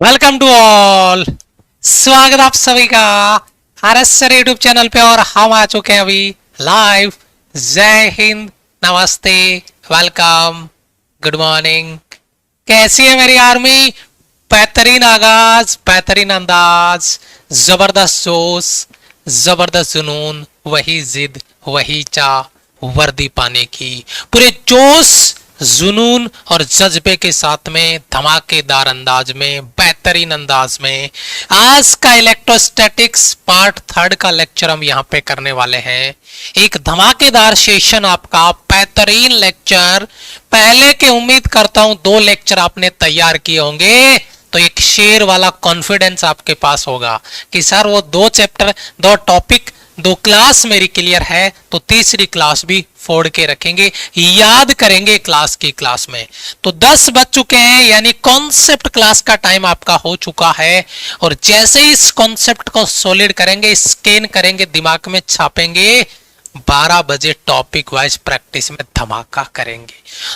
Welcome to all. स्वागत आप सभी का आरएस सर यूट्यूब चैनल पे। और हम आ चुके हैं अभी लाइव। जय हिंद, नमस्ते, वेलकम, गुड मॉर्निंग। कैसी है मेरी आर्मी? बेहतरीन आगाज, बेहतरीन अंदाज, जबरदस्त जोश, जबरदस्त जुनून, वही जिद, वही चाह वर्दी पाने की, पूरे जोश, जुनून और जज्बे के साथ में धमाकेदार अंदाज में, बेहतरीन अंदाज में आज का इलेक्ट्रोस्टैटिक्स पार्ट 3 का लेक्चर हम यहाँ पे करने वाले हैं। एक धमाकेदार सेशन, आपका बेहतरीन लेक्चर। पहले के उम्मीद करता हूं 2 लेक्चर आपने तैयार किए होंगे, तो एक शेर वाला कॉन्फिडेंस आपके पास होगा कि सर वो 2 चैप्टर, 2 टॉपिक, 2 क्लास मेरी क्लियर है, तो तीसरी क्लास भी फोड़ के रखेंगे, याद करेंगे क्लास में। तो 10 बज चुके हैं, यानी कॉन्सेप्ट क्लास का टाइम आपका हो चुका है। और जैसे ही इस कॉन्सेप्ट को सॉलिड करेंगे, स्कैन करेंगे, दिमाग में छापेंगे, 12 बजे टॉपिक वाइज प्रैक्टिस में धमाका करेंगे।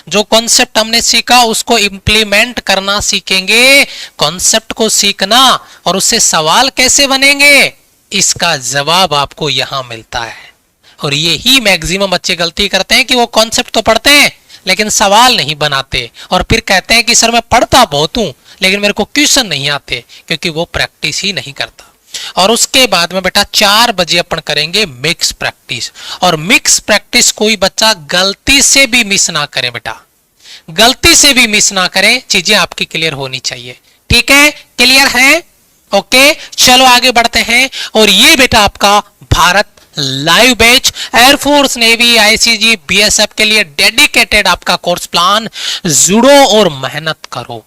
जो कॉन्सेप्ट हमने सीखा उसको इंप्लीमेंट करना सीखेंगे। कॉन्सेप्ट को सीखना और उससे सवाल कैसे बनेंगे, इसका जवाब आपको यहां मिलता है। और यही मैक्सिमम बच्चे गलती करते हैं कि वो कॉन्सेप्ट तो पढ़ते हैं लेकिन सवाल नहीं बनाते, और फिर कहते हैं कि सर मैं पढ़ता बहुत हूं लेकिन मेरे को क्वेश्चन नहीं आते, क्योंकि वो प्रैक्टिस ही नहीं करता। और उसके बाद में बेटा 4 बजे अपन करेंगे मिक्स प्रैक्टिस। और मिक्स प्रैक्टिस कोई बच्चा गलती से भी मिस ना करे बेटा, गलती से भी मिस ना करे, चीजें आपकी क्लियर होनी चाहिए। ठीक है, क्लियर है? ओके, चलो आगे बढ़ते हैं। और ये बेटा आपका Bharat live batch, air force, navy, ICG, BSF के लिए डेडिकेटेड आपका कोर्स प्लान। जुड़ो और मेहनत करो,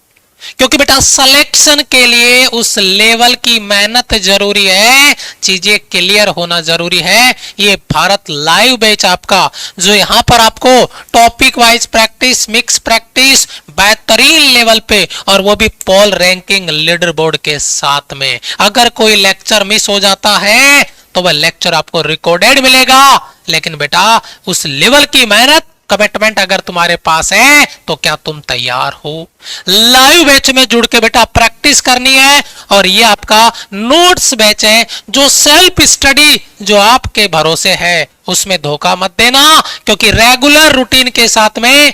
क्योंकि बेटा सिलेक्शन के लिए उस लेवल की मेहनत जरूरी है, चीजें क्लियर होना जरूरी है। ये भारत लाइव बैच आपका, जो यहां पर आपको topic wise practice, mix practice बेहतरीन लेवल पे, और वो भी पोल रैंकिंग लीडर बोर्ड के साथ में। अगर कोई लेक्चर मिस हो जाता है तो वह लेक्चर आपको रिकॉर्डेड मिलेगा, लेकिन बेटा उस लेवल की मेहनत, कमिटमेंट अगर तुम्हारे पास है तो क्या तुम तैयार हो? लाइव बैच में जुड़ के बेटा प्रैक्टिस करनी है। और ये आपका नोट्स बैच है, जो सेल्फ स्टडी जो आपके भरोसे है, उसमें धोखा मत देना, क्योंकि रेगुलर रूटीन के साथ में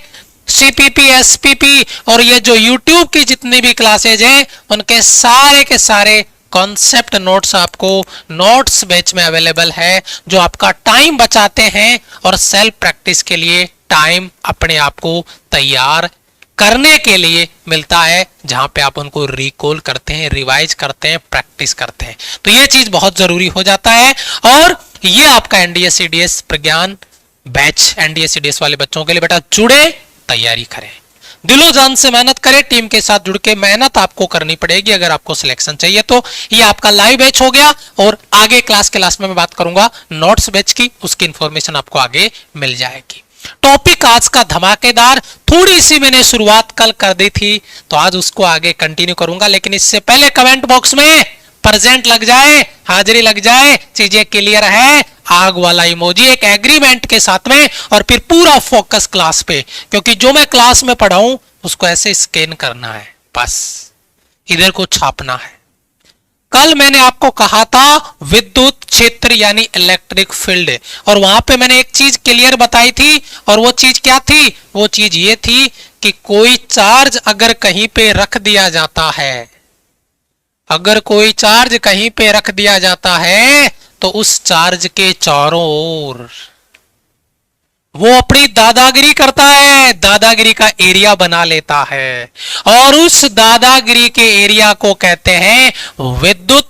सीपीपी, एसपीपी और ये जो यूट्यूब की जितनी भी क्लासेज हैं, उनके सारे के सारे कॉन्सेप्ट नोट्स आपको नोट्स बैच में अवेलेबल है, जो आपका टाइम बचाते हैं और सेल्फ प्रैक्टिस के लिए टाइम अपने आप को तैयार करने के लिए मिलता है, जहां पे आप उनको रिकॉल करते हैं, रिवाइज करते हैं, प्रैक्टिस करते हैं। तो ये चीज बहुत जरूरी हो जाता है। और ये आपका एनडीए सीडीएस प्रज्ञान बैच, एनडीए सीडीएस वाले बच्चों के लिए बेटा जुड़े, तैयारी करें, दिलो जान से मेहनत करें, टीम के साथ जुड़ के मेहनत आपको करनी पड़ेगी अगर आपको सिलेक्शन चाहिए तो। ये आपका लाइव बैच हो गया, और आगे क्लास में मैं बात करूंगा नोट्स बैच की, उसकी इंफॉर्मेशन आपको आगे मिल जाएगी। टॉपिक आज का धमाकेदार, थोड़ी सी मैंने शुरुआत कल कर दी थी, तो आज उसको आगे कंटिन्यू करूंगा, लेकिन इससे पहले कमेंट बॉक्स में प्रेजेंट लग जाए, हाजिरी लग जाए, चीजें क्लियर है, आग वाला इमोजी एक एग्रीमेंट के साथ में, और फिर पूरा फोकस क्लास पे, क्योंकि जो मैं क्लास में पढ़ाऊं उसको ऐसे स्कैन करना है, बस इधर को छापना है। कल मैंने आपको कहा था विद्युत क्षेत्र यानी इलेक्ट्रिक फील्ड, और वहां पे मैंने एक चीज क्लियर बताई थी, और वो चीज क्या थी? वो चीज ये थी कि कोई चार्ज अगर कहीं पे रख दिया जाता है, अगर कोई चार्ज कहीं पे रख दिया जाता है, तो उस चार्ज के चारों ओर वो अपनी दादागिरी करता है, दादागिरी का एरिया बना लेता है, और उस दादागिरी के एरिया को कहते हैं विद्युत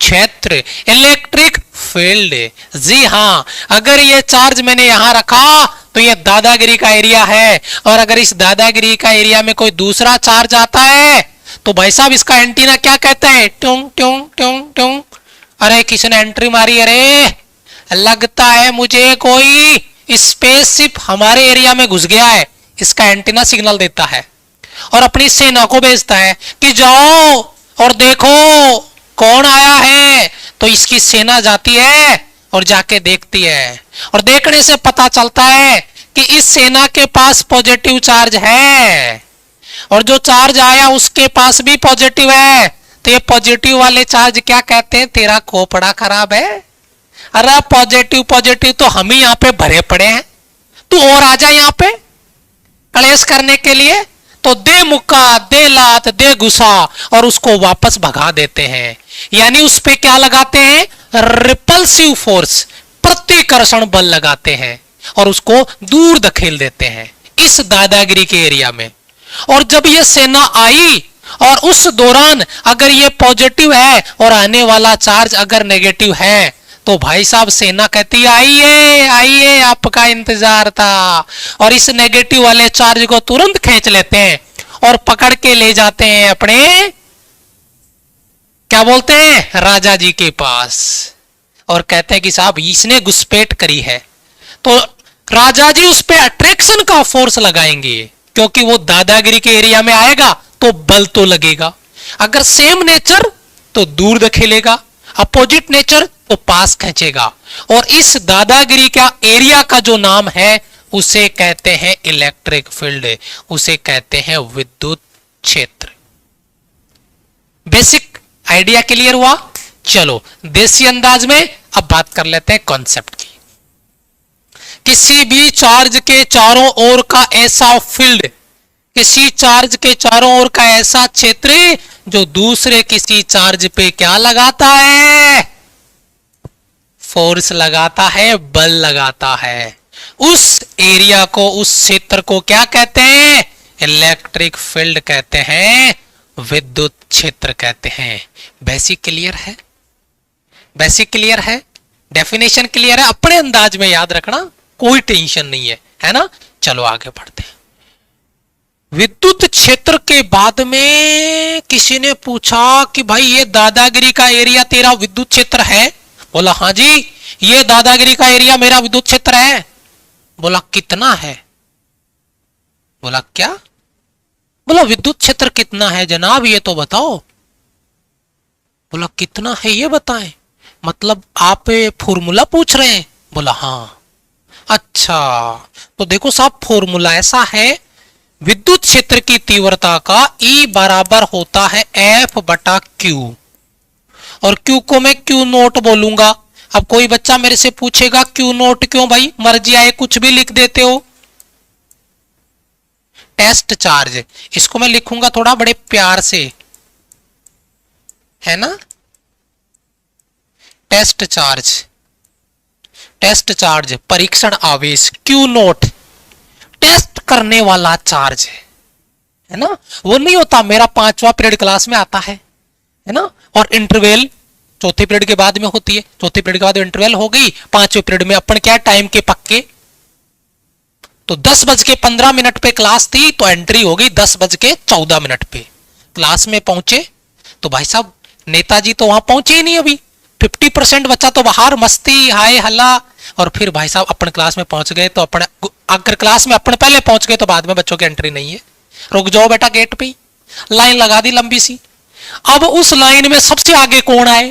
क्षेत्र, इलेक्ट्रिक फील्ड। जी हां, अगर ये चार्ज मैंने यहां रखा तो ये दादागिरी का एरिया है, और अगर इस दादागिरी का एरिया में कोई दूसरा चार्ज आता है तो भाई साहब इसका एंटीना क्या कहता है? ट्यूं ट्यूं ट्यूं ट्यूं। अरे किसने एंट्री मारी? अरे लगता है मुझे कोई स्पेसशिप हमारे एरिया में घुस गया है। इसका एंटीना सिग्नल देता है और अपनी सेना को भेजता है कि जाओ और देखो कौन आया है। तो इसकी सेना जाती है और जाके देखती है, और देखने से पता चलता है कि इस सेना के पास पॉजिटिव चार्ज है, और जो चार्ज आया उसके पास भी पॉजिटिव है, तो ये पॉजिटिव वाले चार्ज क्या कहते हैं, तेरा खोपड़ा खराब है। अरे पॉजिटिव पॉजिटिव तो हम ही यहां पे भरे पड़े हैं, तू और आ जा यहां पे कलेश करने के लिए। तो दे मुक्का, दे लात, दे गुस्सा और उसको वापस भगा देते हैं। यानी उस पे क्या लगाते हैं, रिपल्सिव फोर्स, प्रतिकर्षण बल लगाते हैं और उसको दूर धकेल देते हैं इस दादागिरी के एरिया में। और जब ये सेना आई और उस दौरान अगर ये पॉजिटिव है और आने वाला चार्ज अगर नेगेटिव है, तो भाई साहब सेना कहती है आइए आइए, आपका इंतजार था। और इस नेगेटिव वाले चार्ज को तुरंत खींच लेते हैं और पकड़ के ले जाते हैं अपने, क्या बोलते हैं, राजा जी के पास। और कहते हैं कि साहब इसने घुसपैठ करी है। तो राजा जी उस पर अट्रैक्शन का फोर्स लगाएंगे, क्योंकि वो दादागिरी के एरिया में आएगा तो बल तो लगेगा। अगर सेम नेचर तो दूर धकेलेगा, अपोजिट नेचर तो पास खींचेगा। और इस दादागिरी का एरिया का जो नाम है उसे कहते हैं इलेक्ट्रिक फील्ड, उसे कहते हैं विद्युत क्षेत्र। बेसिक आइडिया क्लियर हुआ। चलो देसी अंदाज में अब बात कर लेते हैं कॉन्सेप्ट की। किसी भी चार्ज के चारों ओर का ऐसा फील्ड, किसी चार्ज के चारों ओर का ऐसा क्षेत्र जो दूसरे किसी चार्ज पे क्या लगाता है, फोर्स लगाता है, बल लगाता है। उस एरिया को, उस क्षेत्र को क्या कहते हैं, इलेक्ट्रिक फील्ड कहते हैं, विद्युत क्षेत्र कहते हैं। बेसिक क्लियर है, बेसिक क्लियर है, डेफिनेशन क्लियर है, अपने अंदाज में याद रखना, कोई टेंशन नहीं है ना। चलो आगे बढ़ते हैं। विद्युत क्षेत्र के बाद में किसी ने पूछा कि भाई ये दादागिरी का एरिया तेरा विद्युत क्षेत्र है? बोला हाँ जी, ये दादागिरी का एरिया मेरा विद्युत क्षेत्र है। बोला कितना है? बोला क्या? बोला विद्युत क्षेत्र कितना है जनाब, ये तो बताओ। बोला कितना है ये बताएं, मतलब आप फॉर्मूला पूछ रहे हैं? बोला हाँ। अच्छा तो देखो साहब, फॉर्मूला ऐसा है, विद्युत क्षेत्र की तीव्रता का E बराबर होता है F बटा Q, और Q को मैं Q नोट बोलूंगा। अब कोई बच्चा मेरे से पूछेगा Q नोट क्यों भाई, मर्जी आए कुछ भी लिख देते हो। टेस्ट चार्ज, इसको मैं लिखूंगा थोड़ा बड़े प्यार से, है ना। टेस्ट चार्ज, टेस्ट चार्ज परीक्षण आवेश, Q नोट टेस्ट करने वाला चार्ज है ना। वो नहीं होता मेरा 5वां पीरियड क्लास में आता है ना। और इंटरवल चौथे पीरियड के बाद में होती है, चौथे पीरियड के बाद इंटरवल हो गई, 5वें पीरियड में अपन क्या टाइम के पक्के, तो 10:15 पे क्लास थी, तो एंट्री हो गई 10:14 पे। क्लास में पहुंचे तो भाई साहब नेताजी तो वहां पहुंचे ही नहीं, अभी 50% बच्चा तो बाहर मस्ती हाय हल्ला। और फिर भाई साहब अपन क्लास में पहुंच गए, तो अपन अगर क्लास में अपन पहले पहुंच गए तो बाद में बच्चों की एंट्री नहीं है, रुक जाओ बेटा गेट पे ही। लाइन लगा दी लंबी सी। अब उस लाइन में सबसे आगे कौन आए,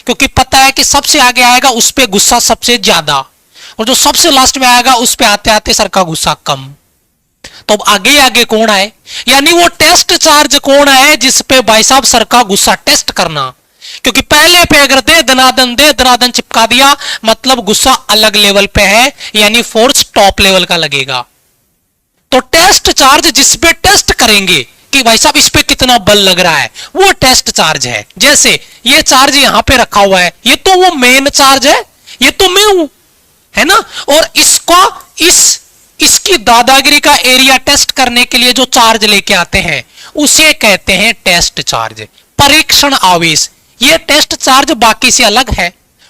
क्योंकि पता है कि सबसे आगे आएगा उस पे गुस्सा सबसे ज्यादा, और जो सबसे लास्ट में आएगा उस पे आते आते सर का गुस्सा कम। तो अब आगे आगे कौन आए, यानी वो टेस्ट चार्ज कौन है जिस पे भाई साहब सर का गुस्सा टेस्ट करना। क्योंकि पहले पे अगर दे दनादन चिपका दिया, मतलब गुस्सा अलग लेवल पे है, यानी फोर्स टॉप लेवल का लगेगा। तो टेस्ट चार्ज जिस पे टेस्ट करेंगे कि भाई साहब इस पे कितना बल लग रहा है, वो टेस्ट चार्ज है। जैसे ये चार्ज यहां पे रखा हुआ है, ये तो वो मेन चार्ज है, ये तो मैं हूं, है ना। और इसको इसकी दादागिरी का एरिया टेस्ट करने के लिए जो चार्ज लेके आते हैं उसे कहते हैं टेस्ट चार्ज, परीक्षण आवेश। ये टेस्ट चार्ज बाकी से अलग है।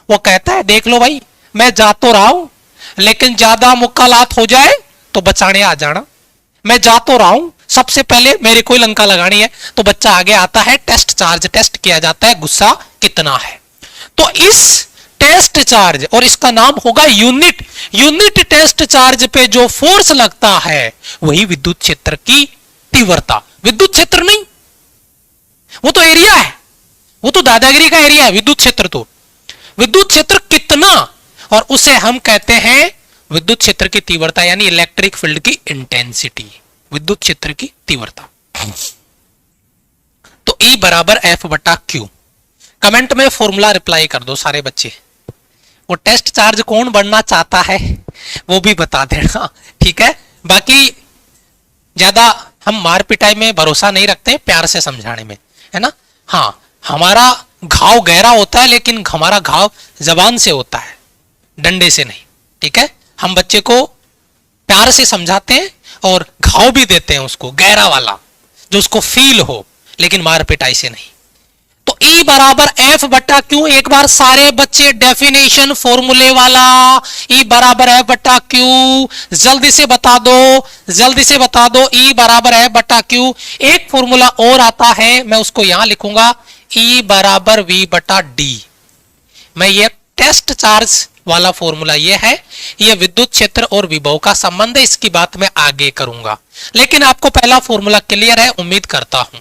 वो कहता है देख लो भाई, मैं जा तो रहा हूं, लेकिन ज्यादा मुक्कालात हो जाए तो बचाने आ जाना। मैं जा तो रहा हूं, सबसे पहले मेरे को लंका लगानी है, तो बच्चा आगे आता है, टेस्ट चार्ज टेस्ट किया जाता है, गुस्सा कितना है। तो इस टेस्ट चार्ज, और इसका नाम होगा यूनिट टेस्ट चार्ज पे जो फोर्स लगता है वही विद्युत क्षेत्र की तीव्रता। विद्युत क्षेत्र नहीं, वो तो एरिया है, वो तो दादागिरी का एरिया है। विद्युत क्षेत्र तो विद्युत क्षेत्र कितना, और उसे हम कहते हैं विद्युत क्षेत्र की तीव्रता, यानी इलेक्ट्रिक फील्ड की इंटेंसिटी, विद्युत क्षेत्र की तीव्रता। तो E बराबर F बटा Q। कमेंट में फॉर्मूला रिप्लाई कर दो सारे बच्चे। वो टेस्ट चार्ज कौन बनना चाहता है वो भी बता देना, ठीक है। बाकी ज्यादा हम मार पिटाई में भरोसा नहीं रखते, प्यार से समझाने में, है ना। हाँ, हमारा घाव गहरा होता है लेकिन हमारा घाव जबान से होता है, डंडे से नहीं, ठीक है। हम बच्चे को प्यार से समझाते हैं और घाव भी देते हैं उसको गहरा वाला, जो उसको फील हो, लेकिन मार पिटाई से नहीं। तो E बराबर F बटा Q, एक बार सारे बच्चे डेफिनेशन फॉर्मूले वाला, E बराबर F बटा Q, जल्दी से बता दो, जल्दी से बता दो। E बराबर F बटा Q। एक फॉर्मूला और आता है, मैं उसको यहां लिखूंगा, E बराबर V बटा D। मैं ये टेस्ट चार्ज वाला फॉर्मूला ये है, ये विद्युत क्षेत्र और विभव का संबंध है, इसकी बात मैं आगे करूंगा। लेकिन आपको पहला फॉर्मूला क्लियर है, उम्मीद करता हूं।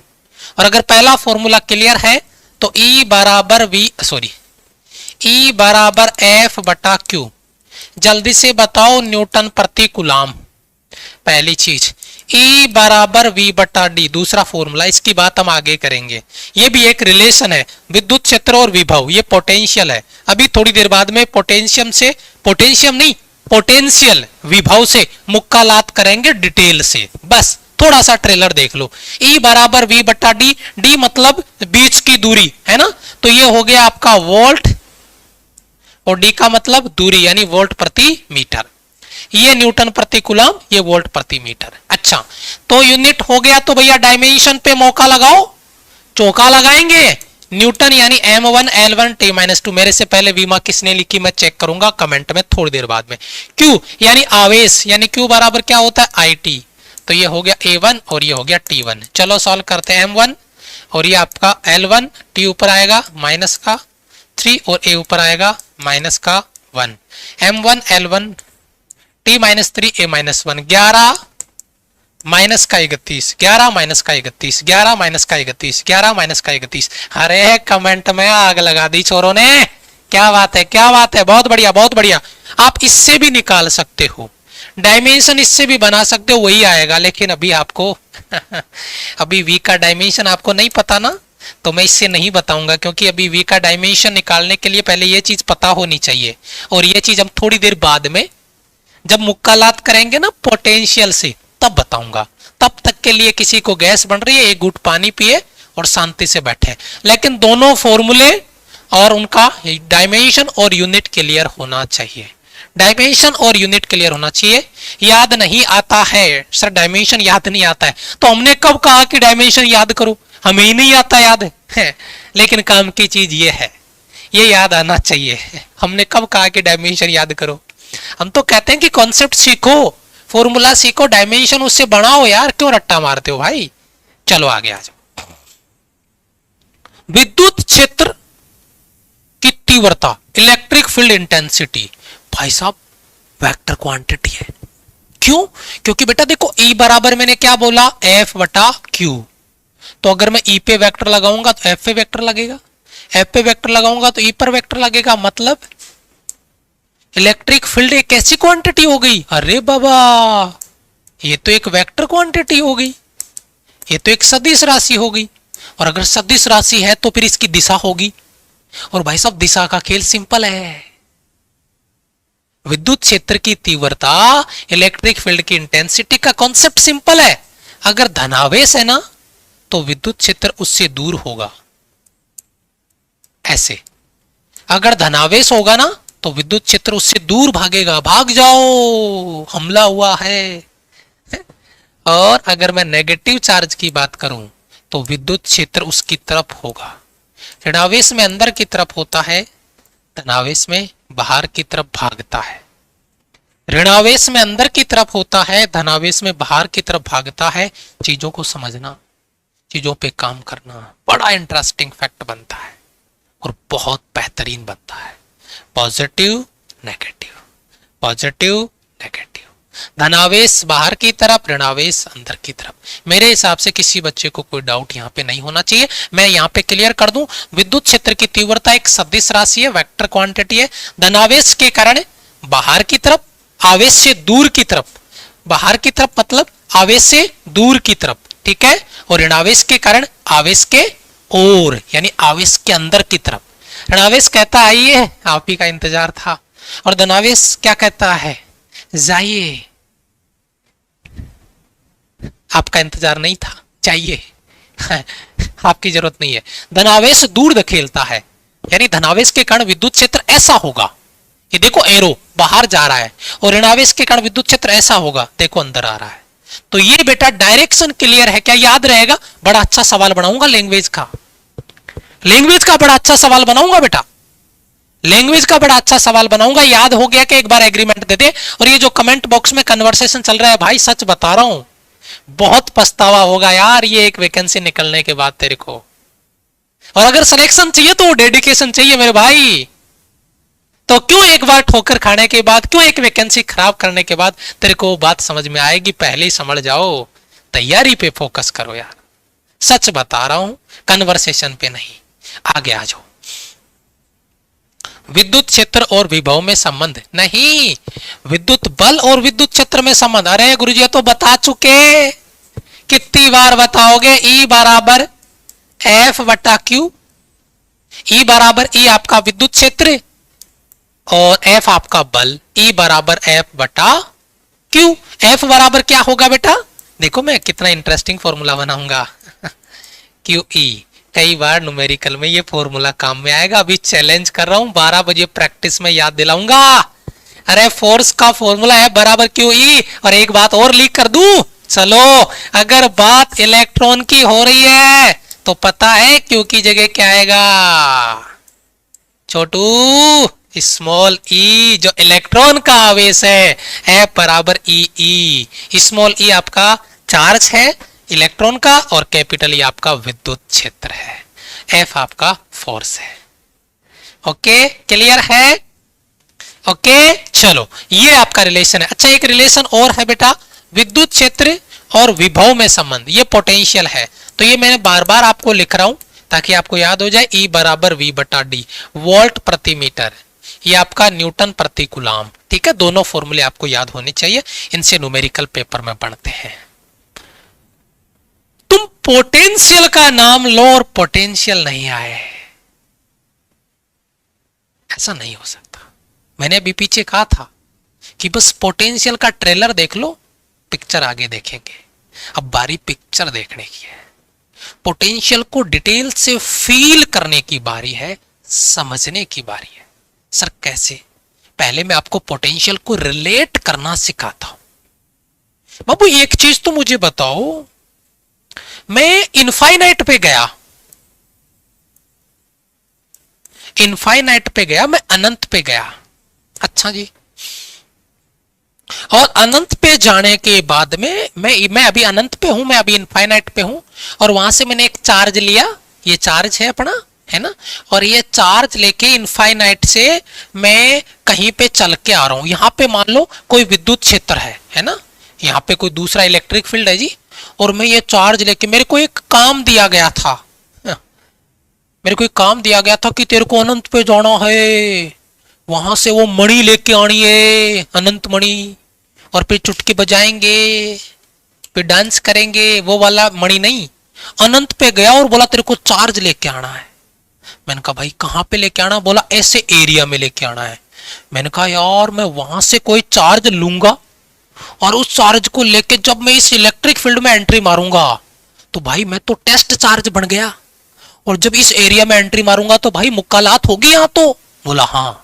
और अगर पहला फॉर्मूला क्लियर है तो E बराबर E बराबर F बटा Q। जल्दी से बताओ न्यूटन प्रति कूलम, पहली चीज। E बराबर V बटा D, दूसरा फॉर्मूला, इसकी बात हम आगे करेंगे। ये भी एक रिलेशन है, विद्युत क्षेत्र और विभव, ये पोटेंशियल है। अभी थोड़ी देर बाद में पोटेंशियल विभव से मुक्कालात करेंगे डिटेल से, बस थोड़ा सा ट्रेलर देख लो। E बराबर V बटा D, D मतलब बीच की दूरी, है ना। तो ये हो गया आपका वोल्ट, और D का मतलब दूरी, यानी वोल्ट प्रति मीटर। ये न्यूटन प्रति कूलम, ये वोल्ट प्रति मीटर। अच्छा, तो यूनिट हो गया, तो भैया डायमेंशन पे मौका लगाओ, चौका लगाएंगे। न्यूटन यानी m1 L1 T-2। मेरे से पहले विमा किसने लिखी मैं चेक करूंगा कमेंट में थोड़ी देर बाद में। Q यानी आवेश, यानी Q बराबर क्या होता है, IT। तो ये हो गया A1 और ये हो गया T1। चलो सॉल्व करते हैं। M1 और ये आपका L1, T ऊपर आएगा माइनस का 3 और A ऊपर आएगा माइनस का 1। M1 L1 T-3 A-1, 11 minus का 31, 11 माइनस का 31, 11 माइनस का 31, 11 माइनस का 31। अरे कमेंट में आग लगा दी चोरों ने, क्या बात है, क्या बात है, बहुत बढ़िया, बहुत बढ़िया। आप इससे भी निकाल सकते हो, डायमेंशन इससे भी बना सकते हो, वही आएगा। लेकिन अभी आपको अभी V का डायमेंशन आपको नहीं पता ना, तो मैं इससे नहीं बताऊंगा, क्योंकि अभी V का डायमेंशन निकालने के लिए पहले ये चीज पता होनी चाहिए, और ये चीज हम थोड़ी देर बाद में जब मुक्कालात करेंगे ना पोटेंशियल से, तब बताऊंगा। तब तक के लिए किसी को गैस बन रही है, एक घूंट पानी पिए और शांति से बैठे। लेकिन दोनों फॉर्मूले और उनका डायमेंशन और यूनिट क्लियर होना चाहिए, डायमेंशन और यूनिट क्लियर होना चाहिए। याद नहीं आता है सर, डायमेंशन याद नहीं आता है, तो हमने कब कहा कि डायमेंशन याद करो, हमें ही नहीं आता याद है। लेकिन काम की चीज ये है, ये याद आना चाहिए। हमने कब कहा कि डायमेंशन याद करो, हम तो कहते हैं कि कॉन्सेप्ट सीखो, फॉर्मूला सीखो, डायमेंशन उससे बनाओ यार, क्यों रट्टा मारते हो भाई। चलो आगे आ जाओ। विद्युत क्षेत्र की तीव्रता, इलेक्ट्रिक फील्ड इंटेंसिटी, भाई साहब वेक्टर क्वांटिटी है। क्यों? क्योंकि बेटा देखो E बराबर मैंने क्या बोला, F बटा Q। तो अगर मैं E पे वेक्टर लगाऊंगा तो F पे वेक्टर लगेगा, F पे वेक्टर लगाऊंगा तो E पर वेक्टर लगेगा। मतलब इलेक्ट्रिक फील्ड एक ऐसी क्वांटिटी हो गई, अरे बाबा ये तो एक वेक्टर क्वांटिटी हो गई, ये तो एक सदिश राशि हो गई। और अगर सदिश राशि है तो फिर इसकी दिशा होगी, और भाई साहब दिशा का खेल सिंपल है। विद्युत क्षेत्र की तीव्रता, इलेक्ट्रिक फील्ड की इंटेंसिटी का कॉन्सेप्ट सिंपल है। अगर धनावेश है ना तो विद्युत क्षेत्र उससे दूर होगा, ऐसे। अगर धनावेश होगा ना तो विद्युत क्षेत्र उससे दूर भागेगा, भाग जाओ हमला हुआ है। और अगर मैं नेगेटिव चार्ज की बात करूं तो विद्युत क्षेत्र उसकी तरफ होगा। ऋणावेश में अंदर की तरफ होता है, धनावेश में बाहर की तरफ भागता है। ऋणावेश में अंदर की तरफ होता है, धनावेश में बाहर की तरफ भागता है। चीजों को समझना, चीजों पे काम करना बड़ा इंटरेस्टिंग फैक्ट बनता है और बहुत बेहतरीन बनता है। पॉजिटिव नेगेटिव, पॉजिटिव नेगेटिव, धनावेश बाहर की तरफ, ऋणावेश अंदर की तरफ। मेरे हिसाब से किसी बच्चे को कोई डाउट यहाँ पे नहीं होना चाहिए। मैं यहाँ पे क्लियर कर दूं, विद्युत क्षेत्र की तीव्रता एक सदिश राशि है, वेक्टर क्वांटिटी है। धनावेश के कारण बाहर की तरफ, आवेश से दूर की तरफ, बाहर की तरफ मतलब आवेश से दूर की तरफ, ठीक है, और ऋणावेश के कारण आवेश के ओर यानी आवेश के अंदर की तरफ। ऋणावेश कहता है आइए, आप ही का इंतजार था, और धनावेश क्या कहता है, जाइए, आपका इंतजार नहीं था, चाहिए आपकी जरूरत नहीं है। धनावेश दूर धकेलता है, यानी धनावेश के कारण विद्युत क्षेत्र ऐसा होगा, ये देखो एरो बाहर जा रहा है, और ऋणावेश के कारण विद्युत क्षेत्र ऐसा होगा, देखो अंदर आ रहा है। तो ये बेटा डायरेक्शन क्लियर है क्या, याद रहेगा। बड़ा अच्छा सवाल बनाऊंगा लैंग्वेज का, लैंग्वेज का बड़ा अच्छा सवाल बनाऊंगा बेटा, लैंग्वेज का बड़ा अच्छा सवाल बनाऊंगा। याद हो गया कि एक बार एग्रीमेंट दे दे। और ये जो कमेंट बॉक्स में कन्वर्सेशन चल रहा है भाई, सच बता रहा हूं, बहुत पछतावा होगा यार ये एक वैकेंसी निकलने के बाद तेरे को। और अगर सिलेक्शन चाहिए तो डेडिकेशन चाहिए मेरे भाई। तो क्यों एक बार ठोकर खाने के बाद, क्यों एक वैकेंसी खराब करने के बाद तेरे को बात समझ में आएगी, पहले ही समझ जाओ। तैयारी पे फोकस करो यार, सच बता रहा हूं, कन्वर्सेशन पे नहीं। आगे आ जाओ। विद्युत क्षेत्र और विभव में संबंध नहीं, विद्युत बल और विद्युत क्षेत्र में संबंध। अरे गुरुजी तो बता चुके, कितनी बार बताओगे। E बराबर F बटा Q, E बराबर E आपका विद्युत क्षेत्र और F आपका बल, E बराबर F बटा Q। F बराबर क्या होगा बेटा, देखो मैं कितना इंटरेस्टिंग फॉर्मूला बनाऊंगा QE। कई बार न्यूमेरिकल में ये फॉर्मूला काम में आएगा, अभी चैलेंज कर रहा हूं, 12 बजे प्रैक्टिस में याद दिलाऊंगा। अरे फोर्स का फॉर्मूला है बराबर QE। और एक बात और लीक कर दूं, चलो अगर बात इलेक्ट्रॉन की हो रही है तो पता है Q की जगह क्या आएगा, छोटू स्मॉल e, जो इलेक्ट्रॉन का आवेश है, F बराबर E। स्मॉल e आपका चार्ज है इलेक्ट्रॉन का, और कैपिटल E आपका विद्युत क्षेत्र है, F आपका फोर्स है। ओके क्लियर है, ओके चलो ये आपका रिलेशन है। अच्छा एक रिलेशन और है बेटा, विद्युत क्षेत्र और विभव में संबंध, ये पोटेंशियल है। तो ये मैंने बार बार आपको लिख रहा हूं ताकि आपको याद हो जाए। E बराबर V बटा डी, वोल्ट प्रति मीटर, ये आपका न्यूटन प्रति कूलाम। ठीक है, दोनों फॉर्मूले आपको याद होने चाहिए, इनसे न्यूमेरिकल पेपर में पढ़ते हैं। तुम पोटेंशियल का नाम लो और पोटेंशियल नहीं आए, ऐसा नहीं हो सकता। मैंने अभी पीछे कहा था कि बस पोटेंशियल का ट्रेलर देख लो, पिक्चर आगे देखेंगे। अब बारी पिक्चर देखने की है, पोटेंशियल को डिटेल से फील करने की बारी है, समझने की बारी है। सर कैसे, पहले मैं आपको पोटेंशियल को रिलेट करना सिखाता हूं। बाबू एक चीज तो मुझे बताओ, मैं इनफाइनाइट पे गया, इनफाइनाइट पे गया, मैं अनंत पे गया। अच्छा जी, और अनंत पे जाने के बाद में मैं अभी अनंत पे हूं, मैं अभी इनफाइनाइट पे हूं, और वहां से मैंने एक चार्ज लिया, ये चार्ज है अपना, है ना, और ये चार्ज लेके इनफाइनाइट से मैं कहीं पे चल के आ रहा हूं। यहां पे मान लो कोई विद्युत क्षेत्र है ना, यहाँ पे कोई दूसरा इलेक्ट्रिक फील्ड है जी, और मैं ये चार्ज लेके, मेरे को एक काम दिया गया था, मेरे को एक काम दिया गया था कि तेरे को अनंत पे जाना है, वहां से वो मणि लेके आनी है, अनंत मणि, और फिर चुटकी बजाएंगे, फिर डांस करेंगे, वो वाला मणि नहीं। अनंत पे गया और बोला तेरे को चार्ज लेके आना है। मैंने कहा भाई कहां पे लेके आना, बोला ऐसे एरिया में लेके आना है। मैंने कहा यार मैं वहां से कोई चार्ज लूंगा और उस चार्ज को लेके जब मैं इस इलेक्ट्रिक फील्ड में एंट्री मारूंगा तो भाई मैं तो टेस्ट चार्ज बन गया, और जब इस एरिया में एंट्री मारूंगा तो भाई मुक्कालात होगी यहां तो। बोला हाँ।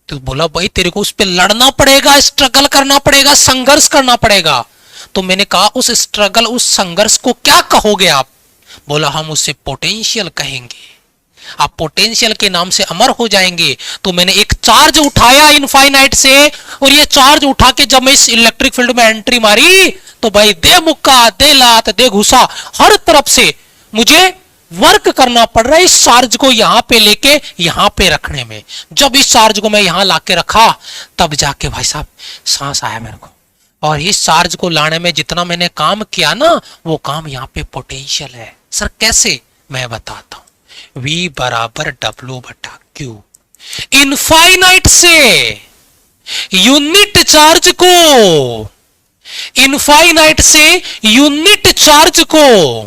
तो बोला भाई तेरे को उस पर लड़ना पड़ेगा, स्ट्रगल करना पड़ेगा, संघर्ष करना पड़ेगा। तो मैंने कहा उस स्ट्रगल, उस संघर्ष को क्या कहोगे आप? बोला हम उसे पोटेंशियल कहेंगे, आप पोटेंशियल के नाम से अमर हो जाएंगे। तो मैंने एक चार्ज उठाया इनफाइनाइट से, और ये चार्ज उठा के जब मैं इस इलेक्ट्रिक फील्ड में एंट्री मारी तो भाई दे मुक्का, दे लात, दे घुसा, हर तरफ से मुझे वर्क करना पड़ रहा है इस चार्ज को यहां पे लेके यहां पे रखने में। जब इस चार्ज को मैं यहां लाके रखा तब जाके भाई साहब सांस आया मेरे को, और इस चार्ज को लाने में जितना मैंने काम किया ना, वो काम यहाँ पे पोटेंशियल है। सर कैसे, मैं बताता हूं। V बराबर W बटा Q, इनफाइनाइट से यूनिट चार्ज को इनफाइनाइट से यूनिट चार्ज को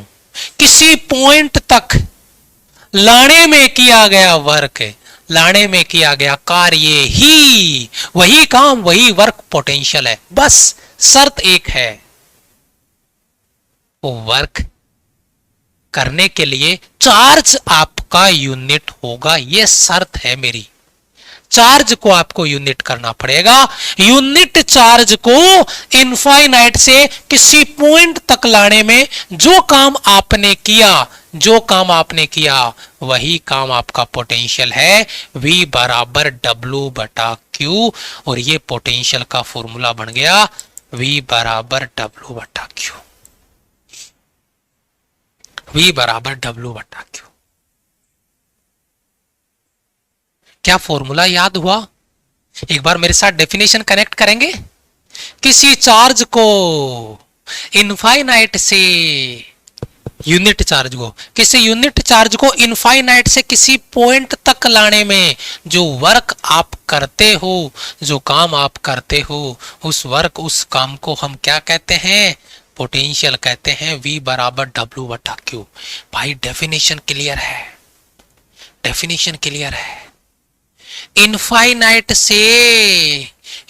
किसी पॉइंट तक लाने में किया गया वर्क, लाने में किया गया कार्य ही, वही काम, वही वर्क पोटेंशियल है। बस शर्त एक है, वो वर्क करने के लिए चार्ज आपका यूनिट होगा, ये शर्त है मेरी। चार्ज को आपको यूनिट करना पड़ेगा। यूनिट चार्ज को इनफाइनाइट से किसी पॉइंट तक लाने में जो काम आपने किया, जो काम आपने किया, वही काम आपका पोटेंशियल है। V बराबर W बटा Q, और ये पोटेंशियल का फॉर्मूला बन गया V बराबर W बटा Q। V बराबर W बटा Q। क्या फॉर्मूला याद हुआ? एक बार मेरे साथ डेफिनेशन कनेक्ट करेंगे। किसी चार्ज को इनफाइनाइट से, यूनिट चार्ज को, किसी यूनिट चार्ज को इनफाइनाइट से किसी पॉइंट तक लाने में जो वर्क आप करते हो, जो काम आप करते हो, उस वर्क, उस काम को हम क्या कहते हैं? पोटेंशियल कहते हैं। V बराबर W बटा Q। भाई डेफिनेशन क्लियर है, डेफिनेशन क्लियर है। इनफाइनाइट से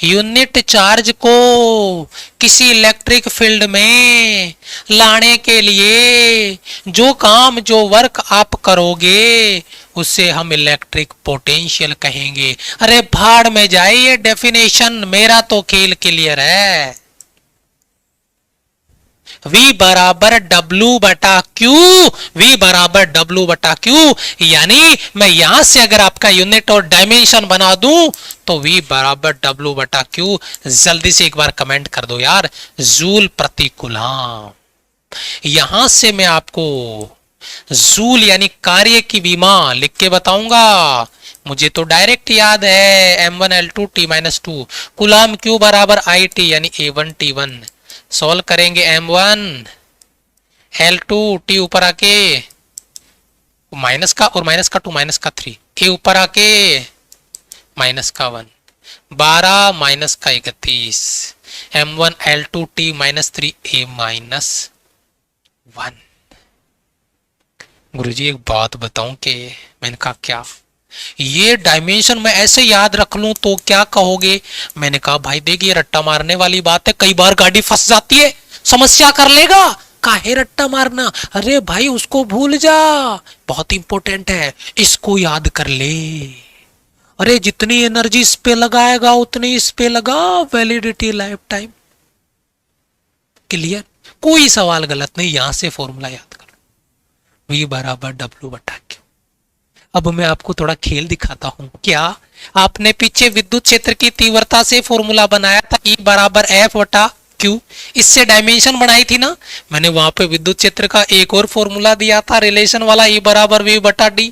यूनिट चार्ज को किसी इलेक्ट्रिक फील्ड में लाने के लिए जो काम, जो वर्क आप करोगे, उसे हम इलेक्ट्रिक पोटेंशियल कहेंगे। अरे भाड़ में जाए ये डेफिनेशन, मेरा तो खेल क्लियर है। V बराबर W बटा Q, V बराबर W बटा Q, यानी मैं यहां से अगर आपका यूनिट और डायमेंशन बना दूं तो V बराबर W बटा Q। जल्दी से एक बार कमेंट कर दो यार, जूल प्रति कूलम। यहां से मैं आपको जूल यानी कार्य की विमा लिख के बताऊंगा। मुझे तो डायरेक्ट याद है M1L2 T-2, कूलम Q बराबर IT यानी A1 T1। सॉल्व करेंगे M1 L2 T ऊपर आके माइनस का, और माइनस का 2 माइनस का 3, A ऊपर आके माइनस का 1, 12 माइनस का 31, M1 L2 T-3 A minus 1। गुरुजी एक बात बताऊं कि मैंने कहा क्या ये डायमेंशन मैं ऐसे याद रख लूं तो क्या कहोगे? मैंने कहा भाई देख ये रट्टा मारने वाली बात है, कई बार गाड़ी फंस जाती है, समस्या कर लेगा, काहे रट्टा मारना? अरे भाई उसको भूल जा, बहुत इंपॉर्टेंट है, इसको याद कर ले। अरे जितनी एनर्जी इस पे लगाएगा उतनी इस पे लगा, वैलिडिटी लाइफ टाइम। क्लियर? कोई सवाल गलत नहीं, यहां से फॉर्मूला याद कर, V बराबर W बटा Q। अब मैं आपको थोड़ा खेल दिखाता हूं। क्या आपने पीछे विद्युत क्षेत्र की तीव्रता से फॉर्मूला बनाया था E बराबर F बटा Q, इससे डायमेंशन बनाई थी ना? मैंने वहां पे विद्युत क्षेत्र का एक और फॉर्मूला दिया था रिलेशन वाला, E बराबर V बटा D।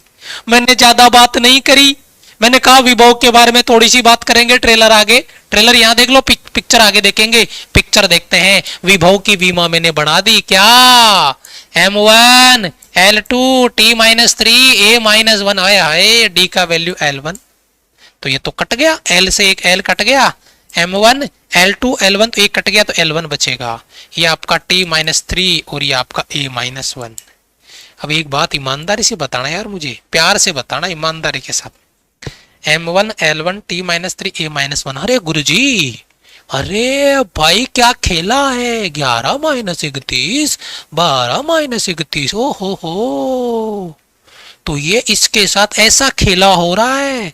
मैंने ज्यादा बात नहीं करी, मैंने कहा विभव के बारे में थोड़ी सी बात करेंगे, ट्रेलर आगे, ट्रेलर यहाँ देख लो, पिक्चर आगे देखेंगे, पिक्चर देखते हैं। विभव की विमा मैंने बढ़ा दी, क्या M1 L2 T-3 A-1 आया है, D का वैल्यू L1, तो ये तो कट गया, L से एक L कट गया, M1 L2 L1 तो एक कट गया तो L1 बचेगा, ये आपका T-3 और ये आपका A-1। अब एक बात ईमानदारी से बताना यार, मुझे प्यार से बताना ईमानदारी के साथ। M1 L1 T-3 A-1। अरे गुरुजी, अरे भाई क्या खेला है, 11 माइनस 31, 12 माइनस 31, ओ हो, तो ये इसके साथ ऐसा खेला हो रहा है।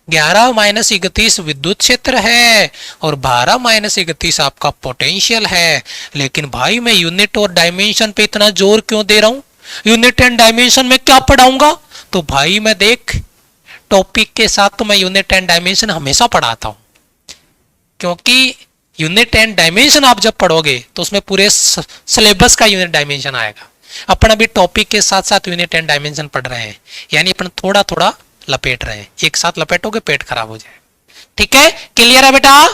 11 माइनस 31 विद्युत क्षेत्र है और 12 माइनस 31 आपका पोटेंशियल है। लेकिन भाई मैं यूनिट और डायमेंशन पे इतना जोर क्यों दे रहा हूं? यूनिट एंड डायमेंशन में क्या पढ़ाऊंगा? तो भाई मैं देख टॉपिक के साथ तो मैं यूनिट एंड डायमेंशन हमेशा पढ़ाता हूं, क्योंकि यूनिट एंड डायमेंशन आप जब पढ़ोगे तो उसमें पूरे सिलेबस का यूनिट डायमेंशन आएगा। अपन अभी टॉपिक के साथ साथ यूनिट एंड डायमेंशन पढ़ रहे हैं, यानी अपन थोड़ा थोड़ा लपेट रहे हैं, एक साथ लपेटोगे पेट खराब हो जाए। ठीक है, क्लियर है बेटा?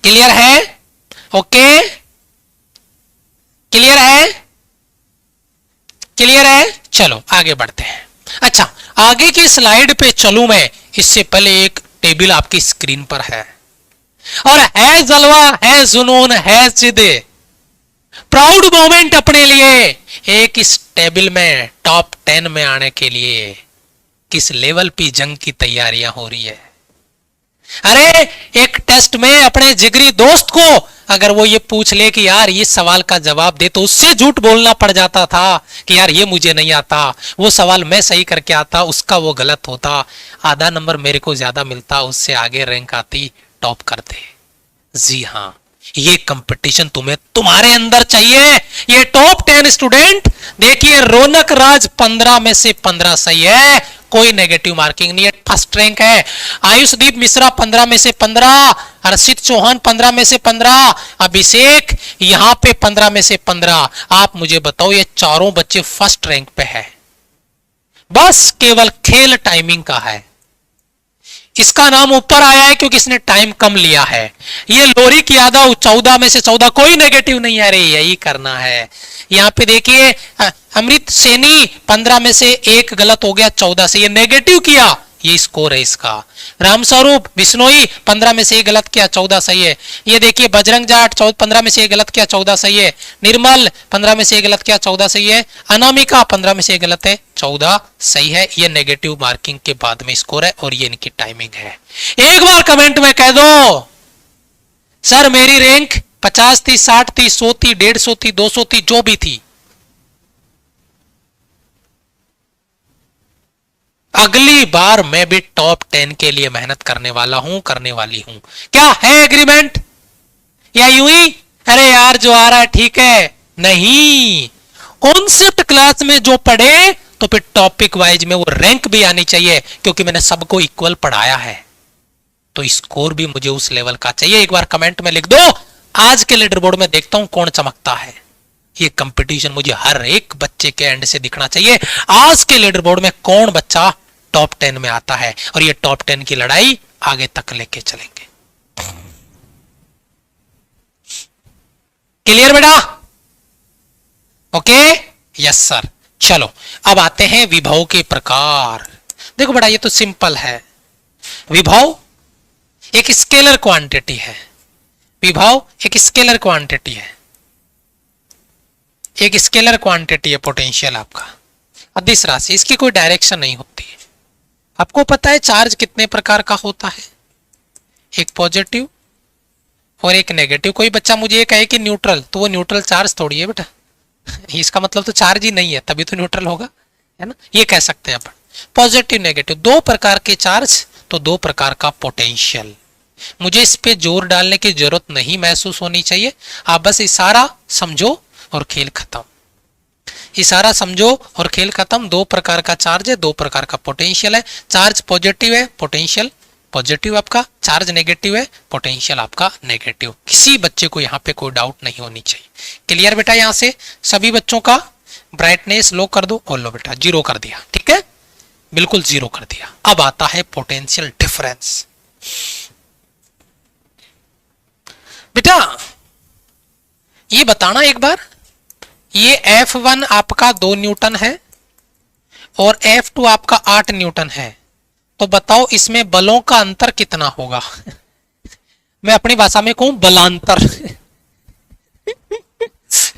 क्लियर है? ओके, क्लियर है? क्लियर है? चलो आगे बढ़ते हैं। अच्छा, आगे की स्लाइड पे चलूं मैं, इससे पहले एक टेबल आपकी स्क्रीन पर है, और है जलवा, है जुनून, है जिद, प्राउड मोमेंट अपने लिए एक इस टेबल में टॉप 10 में आने के लिए किस लेवल पे जंग की तैयारियां हो रही है। अरे एक टेस्ट में अपने जिगरी दोस्त को अगर वो ये पूछ ले कि यार ये सवाल का जवाब दे, तो उससे झूठ बोलना पड़ जाता था कि यार ये मुझे नहीं आता, वो सवाल मैं सही करके आता, उसका वो गलत होता, आधा नंबर मेरे को ज्यादा मिलता, उससे आगे रैंक आती, टॉप करते। जी हां, ये कंपटीशन तुम्हें तुम्हारे अंदर चाहिए। ये टॉप 10 स्टूडेंट देखिए, रौनक राज 15 में से 15 सही है, कोई नेगेटिव मार्किंग नहीं है, फर्स्ट रैंक है। आयुषदीप मिश्रा 15 में से 15, हर्षित चौहान 15 में से 15, अभिषेक यहां पे 15 में से 15। आप मुझे बताओ, ये चारों बच्चे फर्स्ट रैंक पे है, बस केवल खेल टाइमिंग का है। इसका नाम ऊपर आया है क्योंकि इसने टाइम कम लिया है। ये लोरिक यादव 14 में से 14, कोई नेगेटिव नहीं है, अरे यही करना है। यहां पे देखिए अमृत सैनी 15 में से 1 गलत हो गया, 14 से ये नेगेटिव किया, ये स्कोर है इसका। रामस्वरूप बिश्नोई 15 में से 1 गलत किया, 14 सही है। ये देखिए बजरंग जाट 15 में से 1 गलत किया, 14 सही है। निर्मल 15 में से 1 गलत किया, 14 सही है। अनामिका 15 में से 1 गलत है, 14 सही है। ये नेगेटिव मार्किंग के बाद में स्कोर है और ये इनकी टाइमिंग है। एक बार कमेंट में कह दो सर मेरी रैंक 50 थी, 60 थी, 100 थी, 150 थी, 200 थी, जो भी थी, अगली बार मैं भी टॉप 10 के लिए मेहनत करने वाला हूं, करने वाली हूं। क्या है एग्रीमेंट या यूं ही अरे यार जो आ रहा है ठीक है? नहीं, कॉन्सेप्ट क्लास में जो पढ़े तो फिर टॉपिक वाइज में वो रैंक भी आनी चाहिए, क्योंकि मैंने सबको इक्वल पढ़ाया है, तो स्कोर भी मुझे उस लेवल का चाहिए। एक बार कमेंट में लिख दो, आज के लीडर बोर्ड में देखता हूं कौन चमकता है। ये कंपटीशन मुझे हर एक बच्चे के एंड से दिखना चाहिए, आज के लीडर बोर्ड में कौन बच्चा टॉप 10 में आता है, और ये टॉप 10 की लड़ाई आगे तक लेके चलेंगे। क्लियर बेटा? Okay, yes sir. चलो अब आते हैं विभव के प्रकार। देखो बेटा ये तो सिंपल है, विभव एक स्केलर क्वांटिटी है, विभव एक स्केलर क्वांटिटी है, एक स्केलर क्वांटिटी है पोटेंशियल आपका, अदिश राशि, इसकी कोई डायरेक्शन नहीं होती है। आपको पता है चार्ज कितने प्रकार का होता है? एक पॉजिटिव और एक नेगेटिव। कोई बच्चा मुझे ये कहे कि न्यूट्रल, तो वो न्यूट्रल चार्ज थोड़ी है बेटा, इसका मतलब तो चार्ज ही नहीं है, तभी तो न्यूट्रल होगा, है ना? ये कह सकते हैं अपन। पॉजिटिव नेगेटिव, 2 प्रकार के चार्ज तो 2 प्रकार का पोटेंशियल। मुझे इस पे जोर डालने की जरूरत नहीं महसूस होनी चाहिए, आप बस इशारा समझो और खेल खत्म। इशारा समझो और खेल खत्म। 2 प्रकार का चार्ज है, 2 प्रकार का पोटेंशियल है। चार्ज पॉजिटिव है, पोटेंशियल पॉजिटिव आपका, चार्ज नेगेटिव है, पोटेंशियल आपका नेगेटिव। किसी बच्चे को यहाँ पे कोई डाउट नहीं होनी चाहिए। क्लियर बेटा? यहां से सभी बच्चों का ब्राइटनेस लो कर दो, और लो बेटा 0 कर दिया, ठीक है, बिल्कुल 0 कर दिया। अब आता है पोटेंशियल डिफरेंस। बेटा ये बताना एक बार, ये F1 आपका 2 न्यूटन है और F2 आपका 8 न्यूटन है, तो बताओ इसमें बलों का अंतर कितना होगा? मैं अपनी भाषा में कहूं बलांतर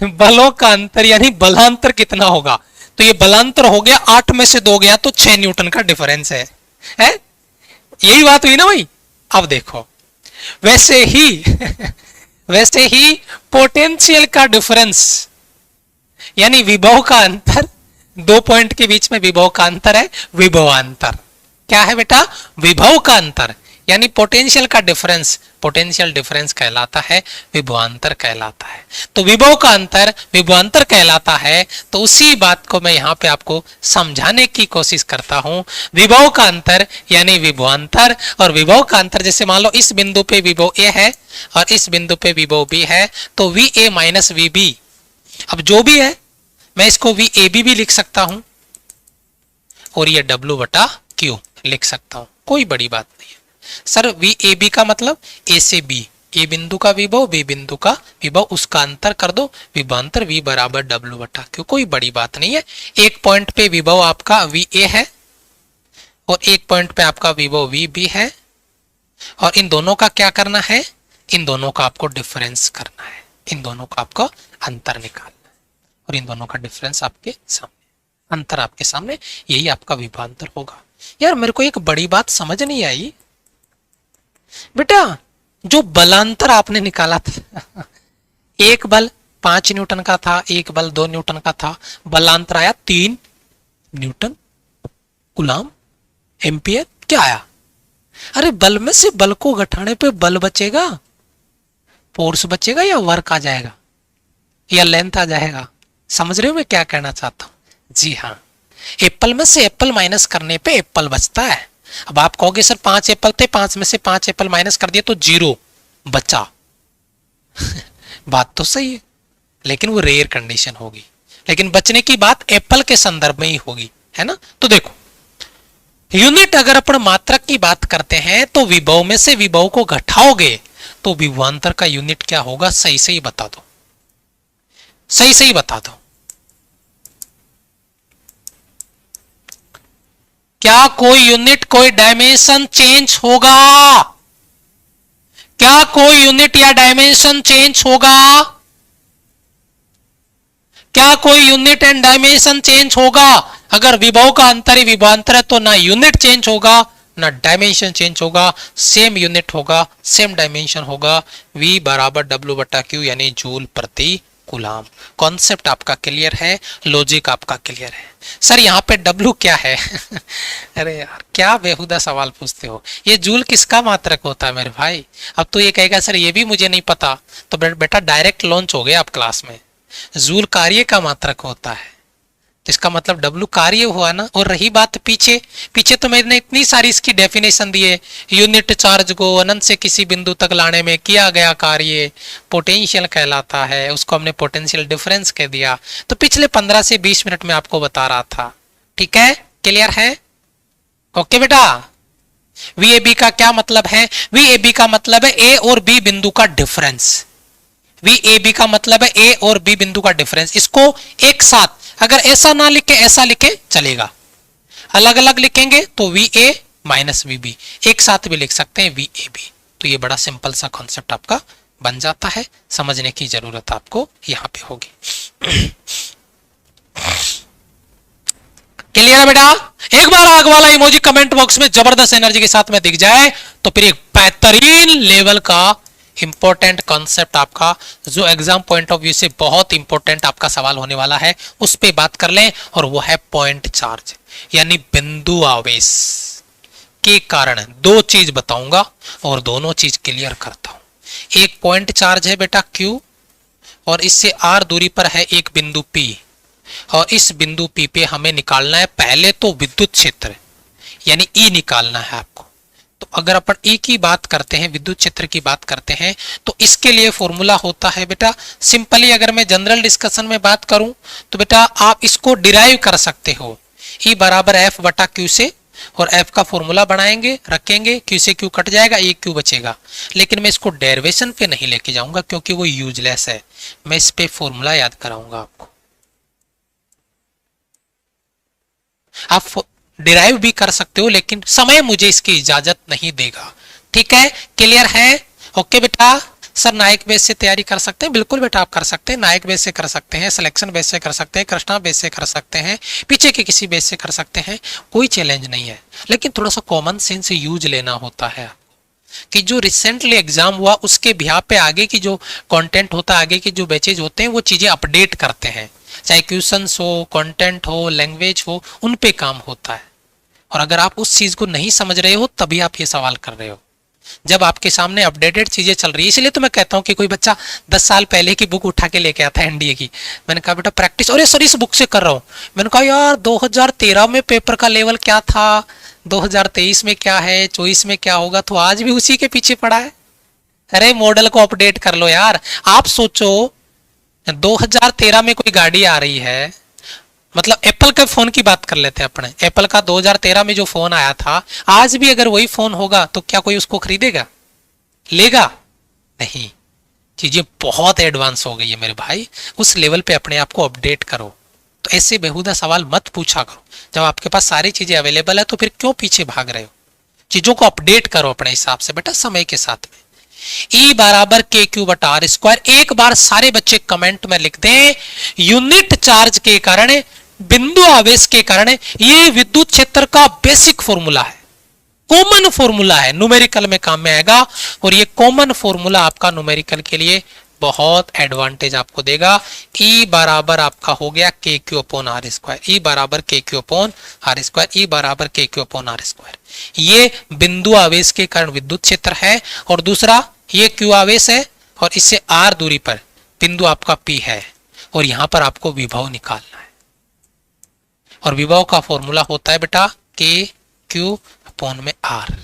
बलों का अंतर यानी बलांतर कितना होगा? तो ये बलांतर हो गया, 8 में से 2 गया तो 6 न्यूटन का डिफरेंस है? यही बात हुई ना भाई? अब देखो वैसे ही वैसे ही पोटेंशियल का डिफरेंस यानी विभव का अंतर, 2 पॉइंट के बीच में विभव का अंतर है विभवांतर। क्या है बेटा? विभव का अंतर यानी पोटेंशियल का डिफरेंस, पोटेंशियल डिफरेंस कहलाता है, विभवांतर कहलाता है। तो विभव का अंतर विभवांतर कहलाता है, तो उसी बात को मैं यहाँ पे आपको समझाने की कोशिश करता हूँ। विभव का अंतर यानी विभवांतर, और विभव का अंतर जैसे मान लो इस बिंदु पे विभव ए है और इस बिंदु पे विभव बी है, तो V A minus V B, अब जो भी है मैं इसको वी ए बी भी लिख सकता हूं और ये डब्ल्यू बटा क्यू लिख सकता हूं, कोई बड़ी बात नहीं है। सर वी ए बी का मतलब ए से बी, ए बिंदु का विभव बी बिंदु का विभव, उसका अंतर कर दो, विभवांतर वी बराबर डब्ल्यू बटा क्यू, कोई बड़ी बात नहीं है। एक पॉइंट पे विभव आपका वी ए है और एक पॉइंट पे आपका विभव वी बी है, और इन दोनों का क्या करना है? इन दोनों का आपको डिफरेंस करना है, इन दोनों का आपको अंतर निकालना है और इन दोनों का डिफरेंस आपके सामने, अंतर आपके सामने, यही आपका विभवांतर होगा। यार मेरे को एक बड़ी बात समझ नहीं आई बेटा, जो बलांतर आपने निकाला था एक बल 5 न्यूटन का था, एक बल 2 न्यूटन का था, बलांतर आया 3 न्यूटन कूलम एम्पियर, क्या आया? अरे बल में से बल को घटाने पे बल बचेगा, फोर्स बचेगा या वर्क आ जाएगा या लेंथ आ जाएगा? समझ रहे हो मैं क्या कहना चाहता हूं? जी हाँ, एप्पल में से एप्पल माइनस करने पे एप्पल बचता है। अब आप कहोगे सर 5 एप्पल थे, 5 में से 5 एप्पल माइनस कर दिए तो 0 बचा बात तो सही है, लेकिन वो रेयर कंडीशन होगी, लेकिन बचने की बात एप्पल के संदर्भ में ही होगी, है ना? तो देखो, यूनिट अगर अपन मात्रक की बात करते हैं तो विभव में से विभव को घटाओगे तो विभवांतर का यूनिट क्या होगा? सही सही बता दो, सही सही बता दो। क्या कोई यूनिट, कोई डायमेंशन चेंज होगा? क्या कोई यूनिट या डायमेंशन चेंज होगा? क्या कोई यूनिट एंड डायमेंशन चेंज होगा? अगर विभव का अंतर ही विभवांतर है तो ना यूनिट चेंज होगा ना डायमेंशन चेंज होगा, सेम यूनिट होगा, सेम डायमेंशन होगा, V बराबर W बटा Q यानी जूल प्रति कूलम। कॉन्सेप्ट आपका क्लियर है, लॉजिक आपका क्लियर है। सर यहाँ पे W क्या है? अरे यार क्या बेहुदा सवाल पूछते हो, ये जूल किसका मात्रक होता है मेरे भाई? अब तो ये कहेगा सर ये भी मुझे नहीं पता, तो बेटा डायरेक्ट लॉन्च हो गए आप क्लास में। जूल कार्य का मात्रक होता है, इसका मतलब W कार्य हुआ ना। और रही बात पीछे, पीछे तो मैंने इतनी सारी इसकी डेफिनेशन दी है, यूनिट चार्ज को अनंत से किसी बिंदु तक लाने में किया गया कार्य पोटेंशियल कहलाता है, उसको हमने पोटेंशियल डिफरेंस कह दिया। तो पिछले 15 से 20 मिनट में आपको बता रहा था, ठीक है? क्लियर है? ओके बेटा। VAB का क्या मतलब है? VAB का मतलब है A और B बिंदु का डिफरेंस। VAB का मतलब है A और B बिंदु का डिफरेंस। इसको एक साथ अगर ऐसा ना लिखे ऐसा लिखे चलेगा, अलग अलग लिखेंगे तो VA माइनस VB, एक साथ भी लिख सकते हैं VAB। तो ये बड़ा सिंपल सा कॉन्सेप्ट आपका बन जाता है, समझने की जरूरत आपको यहां पे होगी। क्लियर है बेटा? एक बार आग वाला इमोजी कमेंट बॉक्स में जबरदस्त एनर्जी के साथ में दिख जाए तो फिर एक बेहतरीन लेवल का इंपॉर्टेंट कॉन्सेप्ट आपका, जो एग्जाम पॉइंट ऑफ व्यू से बहुत इंपॉर्टेंट आपका सवाल होने वाला है, उस पे बात कर लें। और वो है पॉइंट चार्ज यानी बिंदु आवेश के कारण दो चीज बताऊंगा और दोनों चीज क्लियर करता हूं। एक पॉइंट चार्ज है बेटा Q और इससे R दूरी पर है एक बिंदु P, और इस बिंदु P पे हमें निकालना है पहले तो विद्युत क्षेत्र यानी E निकालना है आपको। तो अगर अपन E की बात करते हैं, विद्युत क्षेत्र की बात करते हैं, तो इसके लिए फॉर्मूला होता है बेटा, सिंपली अगर मैं जनरल डिस्कशन में बात करूं तो बेटा आप इसको डिराइव कर सकते हो E बराबर F बटा Q से, और F का फॉर्मूला बनाएंगे रखेंगे, Q से Q कट जाएगा, एक Q बचेगा। लेकिन मैं इसको डेरिवेशन पे नहीं लेके जाऊंगा क्योंकि वो यूजलेस है, मैं इस पे फॉर्मूला याद कराऊंगा आपको। आप डिराइव भी कर सकते हो लेकिन समय मुझे इसकी इजाजत नहीं देगा, ठीक है? क्लियर है? ओके बेटा। सर नायक बेस से तैयारी कर सकते हैं? बिल्कुल बेटा आप कर सकते हैं, नायक बेस से कर सकते हैं, सिलेक्शन बेस से कर सकते हैं, कृष्णा बेस से कर सकते हैं, पीछे के किसी बेस से कर सकते हैं, कोई चैलेंज नहीं है। लेकिन थोड़ा सा कॉमन सेंस यूज लेना होता है कि जो रिसेंटली एग्जाम हुआ उसके बिहार पे आगे की जो कंटेंट होता है, आगे के जो बैचेज होते हैं वो चीजें अपडेट करते हैं, चाहे क्वेश्चंस हो, कंटेंट हो, लैंग्वेज हो, उन पे काम होता है। और अगर आप उस चीज को नहीं समझ रहे हो तभी आप ये सवाल कर रहे हो, जब आपके सामने अपडेटेड चीजें चल रही है। इसलिए तो मैं कहता हूं कि कोई बच्चा 10 साल पहले की बुक उठा के लेके आता है एनडीए की, मैंने कहा बेटा प्रैक्टिस, और ये सर इस बुक से कर रहा हूं। मैंने कहा यार 2013 में पेपर का लेवल क्या था, 2023 में क्या है, 24 में क्या होगा, तो आज भी उसी के पीछे पड़ा है। अरे मॉडल को अपडेट कर लो यार। आप सोचो 2013 में कोई गाड़ी आ रही है, मतलब एप्पल के फोन की बात कर लेते हैं अपने, एप्पल का 2013 में जो फोन आया था, आज भी अगर वही फोन होगा तो क्या कोई उसको खरीदेगा, लेगा? नहीं। चीजें बहुत एडवांस हो गई है मेरे भाई, उस लेवल पे अपने आप को अपडेट करो। तो ऐसे बेहुदा सवाल मत पूछा करो, जब आपके पास सारी चीजें अवेलेबल है तो फिर क्यों पीछे भाग रहे हो? चीजों को अपडेट करो अपने हिसाब से बेटा, समय के साथ में। E बराबर के क्यू बटा आर स्क्वायर। एक बार सारे बच्चे कमेंट में लिख दें, यूनिट चार्ज के कारण, बिंदु आवेश के कारण ये विद्युत क्षेत्र का बेसिक फॉर्मूला है, कॉमन फॉर्मूला है, न्यूमेरिकल में काम में आएगा। और ये कॉमन फॉर्मूला आपका न्यूमेरिकल के लिए बहुत एडवांटेज आपको देगा। E बराबर आपका हो गया k Q upon r square, E बराबर k Q upon r square, E बराबर k Q upon r square. ये बिंदु आवेश के कारण विद्युत क्षेत्र है, और दूसरा ये क्यू आवेश है, और इससे आर दूरी पर बिंदु आपका P है, और यहां पर आपको विभव निकालना है। और विभव का फॉर्मूला होता है बेटा के क्यू अपॉन में आर।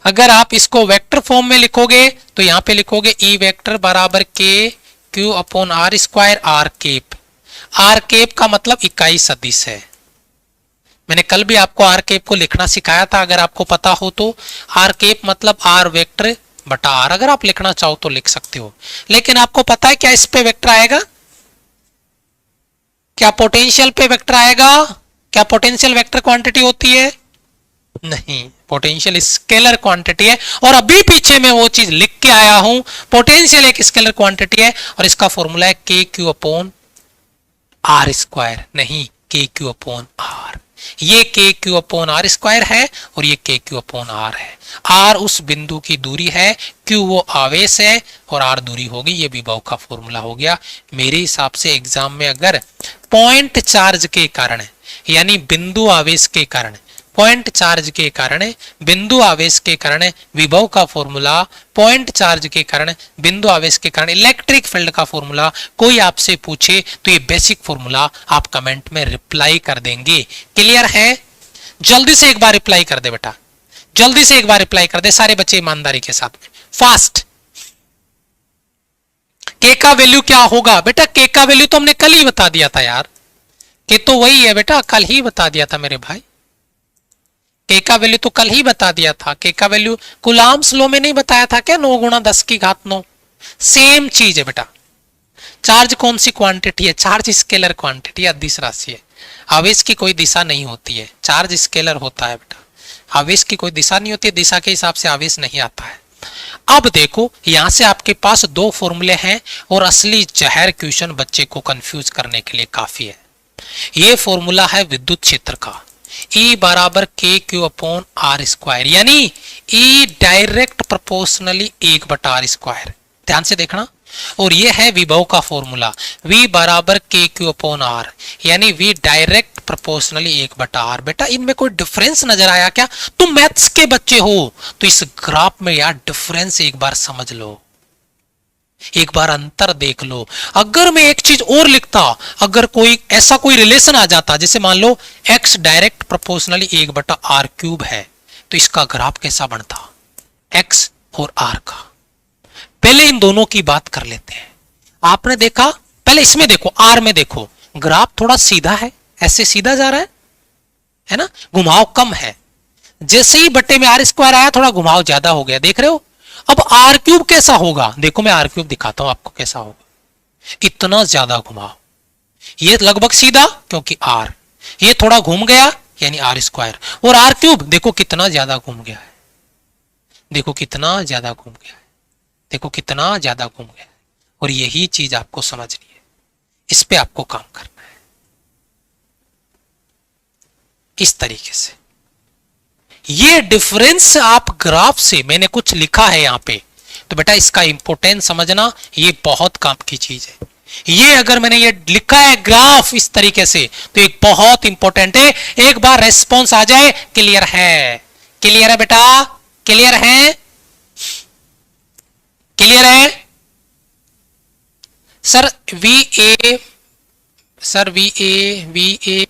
अगर आप इसको वेक्टर फॉर्म में लिखोगे तो यहां पे लिखोगे E वेक्टर बराबर k Q upon r square r cap. R cap का मतलब इकाई सदिश है। मैंने कल भी आपको आर केप को लिखना सिखाया था, अगर आपको पता हो तो। आर केप मतलब आर वेक्टर बटा आर, अगर आप लिखना चाहो तो लिख सकते हो। लेकिन आपको पता है क्या इस पे वेक्टर आएगा? क्या पोटेंशियल पे वेक्टर आएगा? क्या पोटेंशियल वेक्टर क्वांटिटी होती है? नहीं, पोटेंशियल स्केलर क्वांटिटी है। और अभी पीछे मैं वो चीज लिख के आया हूं, पोटेंशियल एक स्केलर क्वांटिटी है, और इसका फॉर्मूला है के क्यू अपॉन आर स्क्वायर, नहीं के क्यू अपॉन आर। ये के क्यू अपॉन आर स्क्वायर है, और ये के क्यू अपॉन आर है। आर उस बिंदु की दूरी है, क्यू वो आवेश है, और आर दूरी होगी। ये विभव का फॉर्मूला हो गया। मेरे हिसाब से एग्जाम में अगर पॉइंट चार्ज के कारण, यानी बिंदु आवेश के कारण, पॉइंट चार्ज के कारण, बिंदु आवेश के कारण विभव का फॉर्मूला, पॉइंट चार्ज के कारण, बिंदु आवेश के कारण इलेक्ट्रिक फील्ड का फॉर्मूला कोई आपसे पूछे तो ये बेसिक फॉर्मूला आप कमेंट में रिप्लाई कर देंगे। क्लियर है? जल्दी से एक बार रिप्लाई कर दे बेटा, जल्दी से एक बार रिप्लाई कर दे सारे बच्चे ईमानदारी के साथ में, फास्ट। के का वैल्यू क्या होगा बेटा? के का वैल्यू तो हमने कल ही बता दिया था यार, के तो वही है बेटा, कल ही बता दिया था मेरे भाई। के का वैल्यू तो कल ही बता दिया था। के का वैल्यू कुलाम्स लॉ में नहीं बताया था क्या? 9 गुणा 10 की घात 9। सेम चीज है बेटा। चार्ज कौन सी क्वांटिटी है? चार्ज स्केलर क्वांटिटी, अदिश राशि है। आवेश की कोई दिशा नहीं होती है, चार्ज स्केलर होता है बेटा। आवेश की कोई दिशा नहीं होती है, दिशा के हिसाब से आवेश नहीं आता है। अब देखो, यहां से आपके पास 2 फॉर्मूले हैं, और असली जहर क्वेश्चन बच्चे को कंफ्यूज करने के लिए काफी है। ये फॉर्मूला है विद्युत क्षेत्र का, E बराबर k Q upon r square, यानी E डायरेक्ट प्रोपोर्शनली 1 बटा आर स्क्वायर। ध्यान से देखना। और ये है विभव का फॉर्मूला, V बराबर के क्यू अपॉन आर, यानी V डायरेक्ट प्रोपोर्शनली 1 बटा आर। बेटा इनमें कोई डिफरेंस नजर आया क्या? तुम मैथ्स के बच्चे हो तो इस ग्राफ में यार डिफरेंस एक बार समझ लो, एक बार अंतर देख लो। अगर मैं एक चीज और लिखता, अगर कोई ऐसा कोई रिलेशन आ जाता, जैसे मान लो x डायरेक्ट प्रोपोर्शनली 1 बटा आर क्यूब है, तो इसका ग्राफ कैसा बनता? x और r का। पहले इन दोनों की बात कर लेते हैं। आपने देखा, पहले इसमें देखो, r में देखो, ग्राफ थोड़ा सीधा है, ऐसे सीधा जा रहा है ना, घुमाव कम है। जैसे ही बट्टे में आर स्क्वायर आया, थोड़ा घुमाव ज्यादा हो गया, देख रहे हो। अब आर क्यूब कैसा होगा? देखो मैं आर क्यूब दिखाता हूं आपको कैसा होगा। इतना ज्यादा घुमाव, ये लगभग सीधा क्योंकि आर, ये थोड़ा घूम गया यानी आर स्क्वायर। और आर क्यूब देखो कितना ज्यादा घूम गया है, देखो कितना ज्यादा घूम गया है, देखो कितना ज्यादा घूम गया है। और यही चीज आपको समझनी है, इस पे आपको काम करना है इस तरीके से। ये डिफरेंस आप ग्राफ से, मैंने कुछ लिखा है यहां पे, तो बेटा इसका इंपोर्टेंस समझना, ये बहुत काम की चीज है। ये अगर मैंने ये लिखा है ग्राफ इस तरीके से, तो एक बहुत इंपॉर्टेंट है। एक बार रेस्पॉन्स आ जाए, क्लियर है? क्लियर है बेटा? क्लियर है? क्लियर है? सर वी ए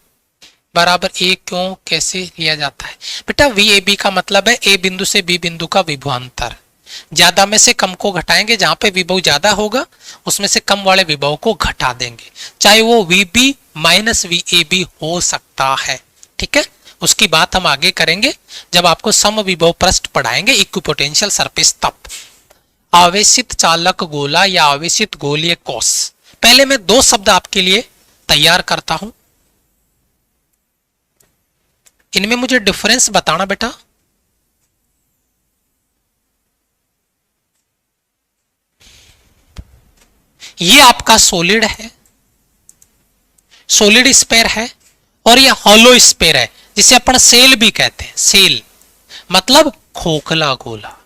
बराबर ए क्यों कैसे लिया जाता है? बेटा वी ए बी का मतलब है ए बिंदु से बी बिंदु का विभवांतर। ज्यादा में से कम को घटाएंगे, जहां पे विभव ज्यादा होगा उसमें से कम वाले विभव को घटा देंगे, चाहे वो V B minus V A B हो सकता है। ठीक है, उसकी बात हम आगे करेंगे जब आपको सम विभव पृष्ठ पढ़ाएंगे, इक्विपोटेंशियल सरफेस तब। आवेशित चालक गोला या आवेशित गोलीय कोश, पहले मैं 2 शब्द आपके लिए तैयार करता हूं, इनमें मुझे डिफरेंस बताना बेटा। ये आपका सॉलिड है, सॉलिड स्फीयर है, और ये हॉलो स्फीयर है जिसे अपन सेल भी कहते हैं। सेल मतलब खोखला गोला,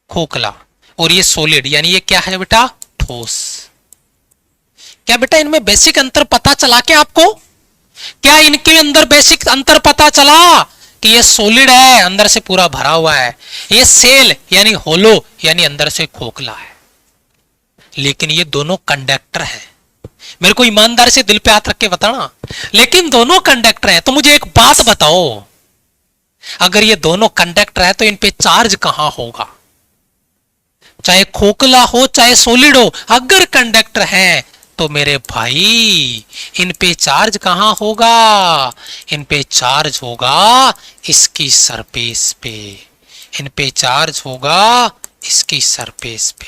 खोखला। और ये सॉलिड यानी ये क्या है बेटा? ठोस। क्या बेटा इनमें बेसिक अंतर पता चला क्या आपको? क्या इनके अंदर बेसिक अंतर पता चला कि ये सॉलिड है, अंदर से पूरा भरा हुआ है, ये सेल यानी होलो यानी अंदर से खोखला है, लेकिन ये दोनों कंडक्टर हैं। मेरे को ईमानदारी से दिल पे हाथ रख के बताना, लेकिन दोनों कंडक्टर हैं। तो मुझे एक बात बताओ, अगर ये दोनों कंडक्टर है तो इन पे चार्ज कहां होगा? चाहे खोखला हो चाहे सॉलिड हो, अगर कंडक्टर है तो मेरे भाई इन पे चार्ज कहां होगा? इन पे चार्ज होगा इसकी सरफेस पे, इन पे चार्ज होगा इसकी सरफेस पे,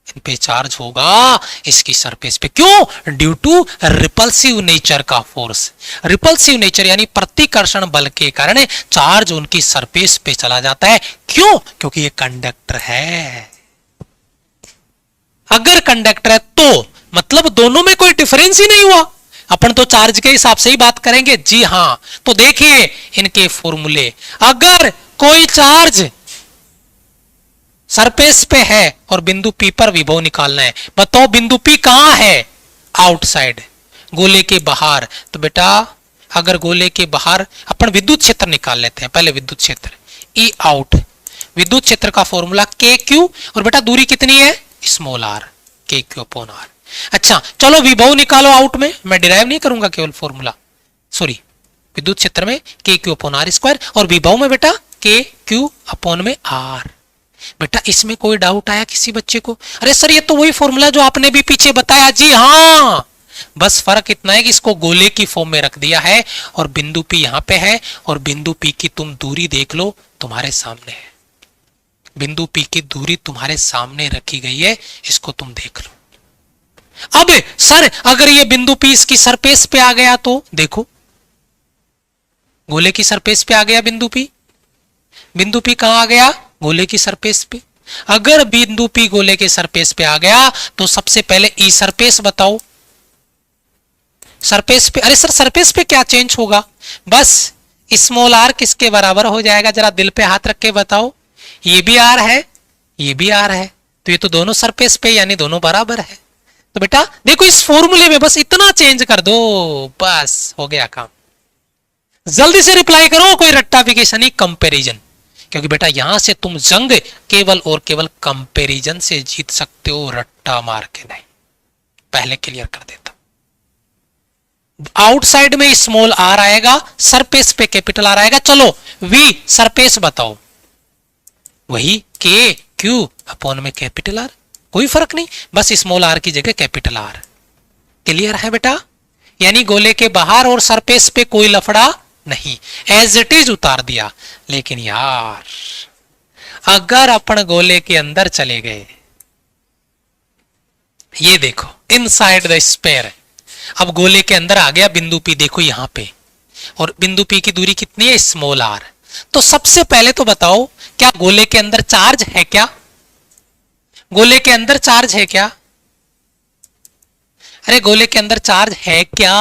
इन पे चार्ज होगा इसकी सरफेस पे। क्यों? ड्यू टू रिपल्सिव नेचर का फोर्स। रिपल्सिव नेचर यानी प्रतिकर्षण बल के कारण चार्ज उनकी सरफेस पे चला जाता है। क्यों? क्योंकि ये कंडक्टर है। अगर कंडक्टर है तो मतलब दोनों में कोई डिफरेंस ही नहीं हुआ। अपन तो चार्ज के हिसाब से ही बात करेंगे। जी हां, तो देखिए इनके फॉर्मूले। अगर कोई चार्ज सरफेस पे है और बिंदु पी पर विभव निकालना है, बताओ बिंदु पी कहां है? आउटसाइड, गोले के बाहर। तो बेटा अगर गोले के बाहर अपन विद्युत क्षेत्र निकाल लेते हैं। पहले विद्युत क्षेत्र ई आउट, विद्युत क्षेत्र का फॉर्मूला के क्यू, और बेटा दूरी कितनी है? स्मॉल आर, के क्यू अपॉन आर। अच्छा चलो विभव निकालो आउट में, मैं डिराइव नहीं करूंगा, केवल फॉर्मूला, सॉरी विद्युत क्षेत्र में के क्यू अपॉन आर स्क्वायर, और विभव में बेटा के क्यू अपॉन में आर। बेटा इसमें कोई डाउट आया किसी बच्चे को? अरे सर ये तो वही फॉर्मूला जो आपने भी पीछे बताया। जी हां, बस फर्क इतना है कि इसको गोले की फॉर्म में रख दिया है और बिंदु पी यहां पे है, और बिंदु पी की तुम दूरी देख लो, तुम्हारे सामने है। बिंदु पी की दूरी तुम्हारे सामने रखी गई है, इसको तुम देख लो। अब सर अगर ये बिंदु पी इसकी सरफेस पे आ गया तो देखो, गोले की सरफेस पे आ गया बिंदु पी। बिंदु पी कहां आ गया? गोले की सरफेस पे। अगर बिंदु पी गोले के सरफेस पे आ गया तो सबसे पहले ई सरफेस बताओ। सरफेस पे, अरे सर सरफेस पे क्या चेंज होगा? बस स्मॉल आर किसके बराबर हो जाएगा? जरा दिल पे हाथ रख के बताओ। ये भी आर है, ये भी आर है, तो ये तो दोनों सरफेस पे यानी दोनों बराबर है। तो बेटा देखो इस फॉर्मूले में बस इतना चेंज कर दो, बस हो गया काम। जल्दी से रिप्लाई करो, कोई रट्टाफिकेशन नहीं, कंपैरिजन। क्योंकि बेटा यहां से तुम जंग केवल और केवल कंपैरिजन से जीत सकते हो, रट्टा मार के नहीं। पहले क्लियर कर देता। आउटसाइड में स्मॉल आर आएगा, सरफेस पे कैपिटल आर आएगा। चलो वी सरफेस बताओ, वही के क्यू अपॉन में कैपिटल आर, कोई फर्क नहीं, बस स्मॉल आर की जगह कैपिटल आर। क्लियर है बेटा? यानी गोले के बाहर और सरफेस पे कोई लफड़ा नहीं, एज इट इज उतार दिया। लेकिन यार अगर अपन गोले के अंदर चले गए, ये देखो इनसाइड द स्फीयर, अब गोले के अंदर आ गया बिंदु पी, देखो यहां पे, और बिंदु पी की दूरी कितनी है? Small r. तो सबसे पहले तो बताओ क्या गोले के अंदर चार्ज है क्या? गोले के अंदर चार्ज है क्या? अरे गोले के अंदर चार्ज है क्या?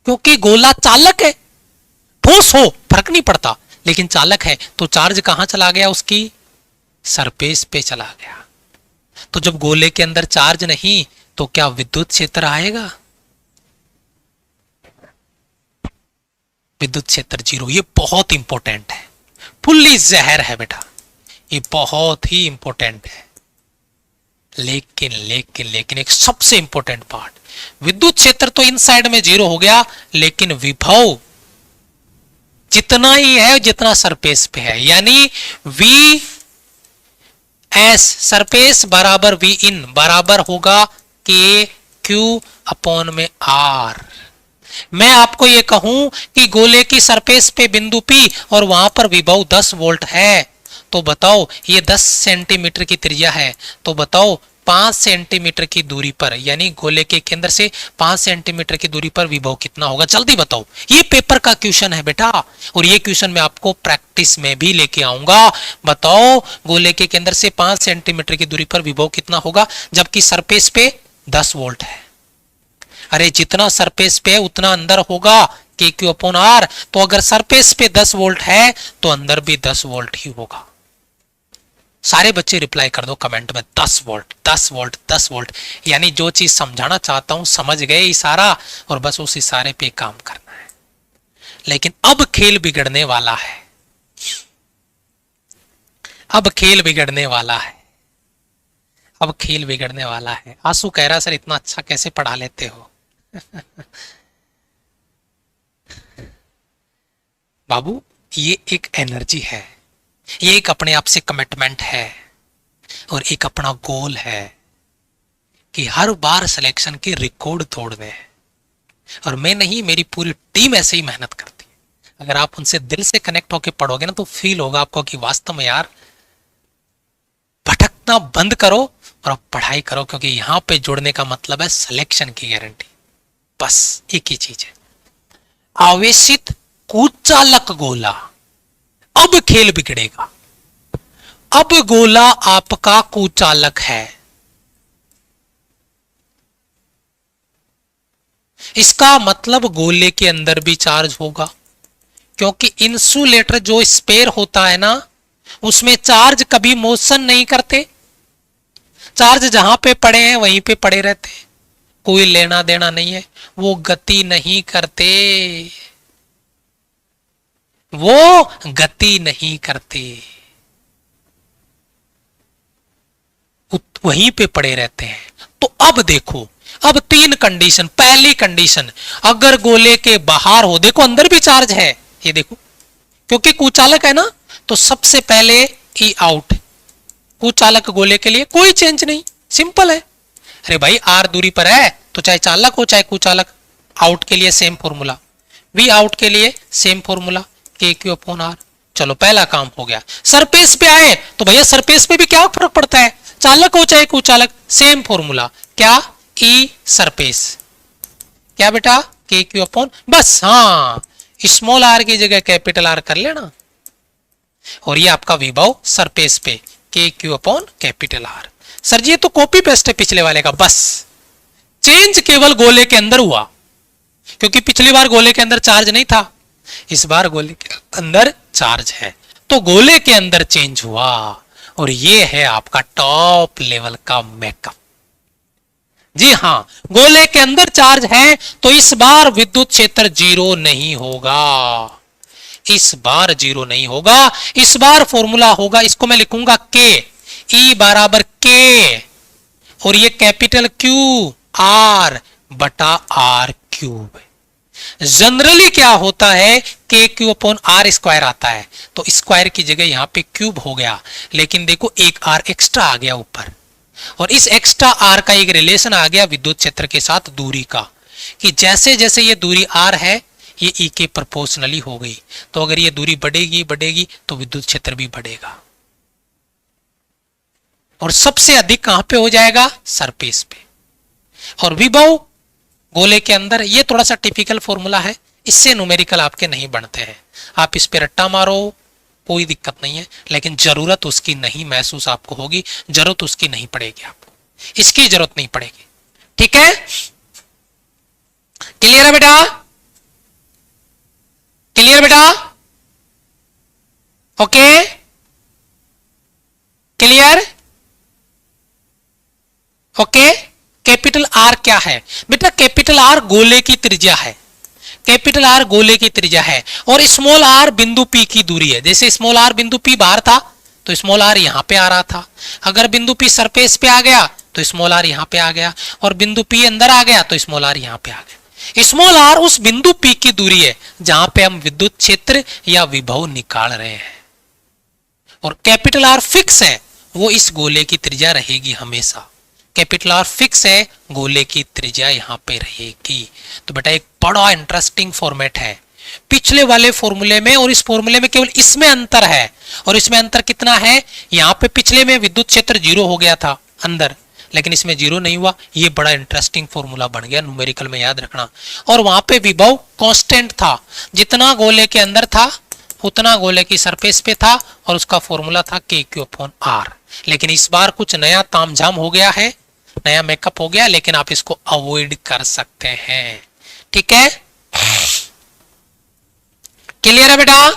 क्योंकि गोला चालक है, ठोस हो फर्क नहीं पड़ता, लेकिन चालक है, तो चार्ज कहां चला गया? उसकी सरफेस पे चला गया। तो जब गोले के अंदर चार्ज नहीं तो क्या विद्युत क्षेत्र आएगा? विद्युत क्षेत्र जीरो। ये बहुत इंपॉर्टेंट है, फुल्ली जहर है बेटा, ये बहुत ही इंपॉर्टेंट है। लेकिन लेकिन लेकिन एक सबसे इंपॉर्टेंट पार्ट, विद्युत क्षेत्र तो इनसाइड में जीरो हो गया, लेकिन विभव जितना ही है जितना सरफेस पे है, यानी वी एस सरफेस बराबर वी इन बराबर होगा के क्यू अपॉन में आर। मैं आपको ये कहूं कि गोले की सरफेस पे बिंदु पी और वहां पर विभव 10 वोल्ट है, तो बताओ ये 10 सेंटीमीटर की त्रिज्या है, तो बताओ 5 सेंटीमीटर की दूरी पर, यानी गोले के केंद्र से 5 सेंटीमीटर की दूरी पर विभव कितना होगा? जल्दी बताओ। ये पेपर का क्वेश्चन है बेटा, और ये क्वेश्चन मैं आपको प्रैक्टिस में भी लेके आऊंगा। बताओ गोले के केंद्र से 5 सेंटीमीटर की दूरी पर विभव कितना होगा, जबकि सरफेस पे 10 वोल्ट है। अरे जितना सरफेस पे है उतना अंदर होगा, के क्यू अपॉन आर। तो अगर सरफेस पे 10 वोल्ट है तो अंदर भी 10 वोल्ट ही होगा। सारे बच्चे रिप्लाई कर दो कमेंट में 10 वोल्ट 10 वोल्ट 10 वोल्ट। यानी जो चीज समझाना चाहता हूं समझ गए इशारा, और बस उस इशारे पे काम करना है। लेकिन अब खेल बिगड़ने वाला है, अब खेल बिगड़ने वाला है, अब खेल बिगड़ने वाला है। आंसू कह रहा सर इतना अच्छा कैसे पढ़ा लेते हो? बाबू ये एक एनर्जी है, ये एक अपने आप से कमिटमेंट है, और एक अपना गोल है कि हर बार सिलेक्शन के रिकॉर्ड तोड़ने हैं। और मैं नहीं, मेरी पूरी टीम ऐसे ही मेहनत करती है। अगर आप उनसे दिल से कनेक्ट होकर पढ़ोगे ना तो फील होगा आपको कि वास्तव में यार भटकना बंद करो और अब पढ़ाई करो, क्योंकि यहां पे जुड़ने का मतलब है सिलेक्शन की गारंटी। बस एक ही चीज है, आवेशित कुचालक गोला। अब खेल बिगड़ेगा। अब गोला आपका कुचालक है, इसका मतलब गोले के अंदर भी चार्ज होगा, क्योंकि इंसुलेटर जो स्पेयर होता है ना उसमें चार्ज कभी मोशन नहीं करते। चार्ज जहां पे पड़े हैं वहीं पे पड़े रहते हैं, कोई लेना देना नहीं है। वो गति नहीं करते, वो गति नहीं करते, वहीं पे पड़े रहते हैं। तो अब देखो, अब 3 कंडीशन। पहली कंडीशन, अगर गोले के बाहर हो, देखो अंदर भी चार्ज है, ये देखो, क्योंकि कुचालक है ना, तो सबसे पहले ई आउट। कुचालक गोले के लिए कोई चेंज नहीं, सिंपल है। अरे भाई आर दूरी पर है तो चाहे चालक हो चाहे कुचालक, आउट के लिए सेम फॉर्मूला, वी आउट के लिए सेम फॉर्मूला, के क्यू अपॉन आर। चलो पहला काम हो गया। सरफेस पे आए तो भैया सरफेस पे भी क्या फर्क पड़ता है, चालक हो चाहे कुचालक, सेम फॉर्मूला, क्या, ई सरफेस, क्या बेटा, के क्यू अपॉन, बस हाँ स्मॉल आर की जगह कैपिटल आर कर लेना, और ये आपका विभव सरफेस पे K Q upon capital R. Sir ji ये तो कॉपी पेस्ट है पिछले वाले का, बस चेंज केवल गोले के अंदर हुआ, क्योंकि पिछली बार गोले के अंदर चार्ज नहीं था, इस बार गोले के अंदर चार्ज है, तो गोले के अंदर चेंज हुआ। और ये है आपका टॉप लेवल का मेकअप। जी हां, गोले के अंदर चार्ज है तो इस बार विद्युत क्षेत्र 0 नहीं होगा, इस बार 0 नहीं होगा। इस बार फॉर्मूला होगा, इसको मैं लिखूंगा के, ई बराबर के, और ये कैपिटल क्यू आर बटा आर क्यूब। जनरली क्या होता है, के क्यू अपॉन आर स्क्वायर आता है, तो स्क्वायर की जगह यहां पे क्यूब हो गया, लेकिन देखो एक आर एक्स्ट्रा आ गया ऊपर, और इस एक्स्ट्रा आर का एक रिलेशन आ गया विद्युत क्षेत्र के साथ दूरी का, कि जैसे जैसे ये दूरी आर है ये ई के प्रोपोर्शनली हो गई, तो अगर ये दूरी बढ़ेगी बढ़ेगी तो विद्युत क्षेत्र भी बढ़ेगा, और सबसे अधिक कहां पे हो जाएगा, सरफेस पे। और विभव गोले के अंदर, ये थोड़ा सा टिपिकल फॉर्मूला है, इससे न्यूमेरिकल आपके नहीं बनते हैं, आप इस पे रट्टा मारो कोई दिक्कत नहीं है, लेकिन जरूरत उसकी नहीं महसूस आपको होगी, जरूरत उसकी नहीं पड़ेगी, आपको इसकी जरूरत नहीं पड़ेगी। ठीक है, क्लियर है बेटा, क्लियर बेटा, okay clear, okay. Capital R क्या है बेटा, कैपिटल आर गोले की त्रिज्या है, कैपिटल आर गोले की त्रिज्या है, और स्मॉल आर बिंदु पी की दूरी है। जैसे स्मॉल आर बिंदु पी बाहर था तो स्मॉल आर यहां पे आ रहा था, अगर बिंदु पी सरफेस पे आ गया तो स्मॉल आर यहां पे आ गया, और बिंदु पी अंदर आ गया तो स्मॉल आर यहां पे आ गया। स्मॉल आर उस बिंदु पी की दूरी है जहां पे हम विद्युत क्षेत्र या विभव निकाल रहे हैं, और कैपिटल आर फिक्स है, वो इस गोले की त्रिज्या रहेगी हमेशा। कैपिटल आर फिक्स है, गोले की त्रिज्या यहां पे रहेगी। तो बेटा एक बड़ा इंटरेस्टिंग फॉर्मेट है, पिछले वाले फॉर्मूले में और इस फॉर्मूले में केवल इसमें अंतर है, और इसमें अंतर कितना है, यहां पे पिछले में विद्युत क्षेत्र 0 हो गया था अंदर, लेकिन इसमें जीरो नहीं हुआ। ये बड़ा इंटरेस्टिंग फॉर्मूला बन गया, न्यूमेरिकल में याद रखना। और वहां पे विभव कांस्टेंट था, जितना गोले के अंदर था उतना गोले की सरफेस पे था, और उसका फॉर्मूला था KQ/R। लेकिन इस बार कुछ नया तामझाम हो गया है, नया मेकअप हो गया, लेकिन आप इसको अवॉइड कर सकते हैं। ठीक है, क्लियर है बेटा?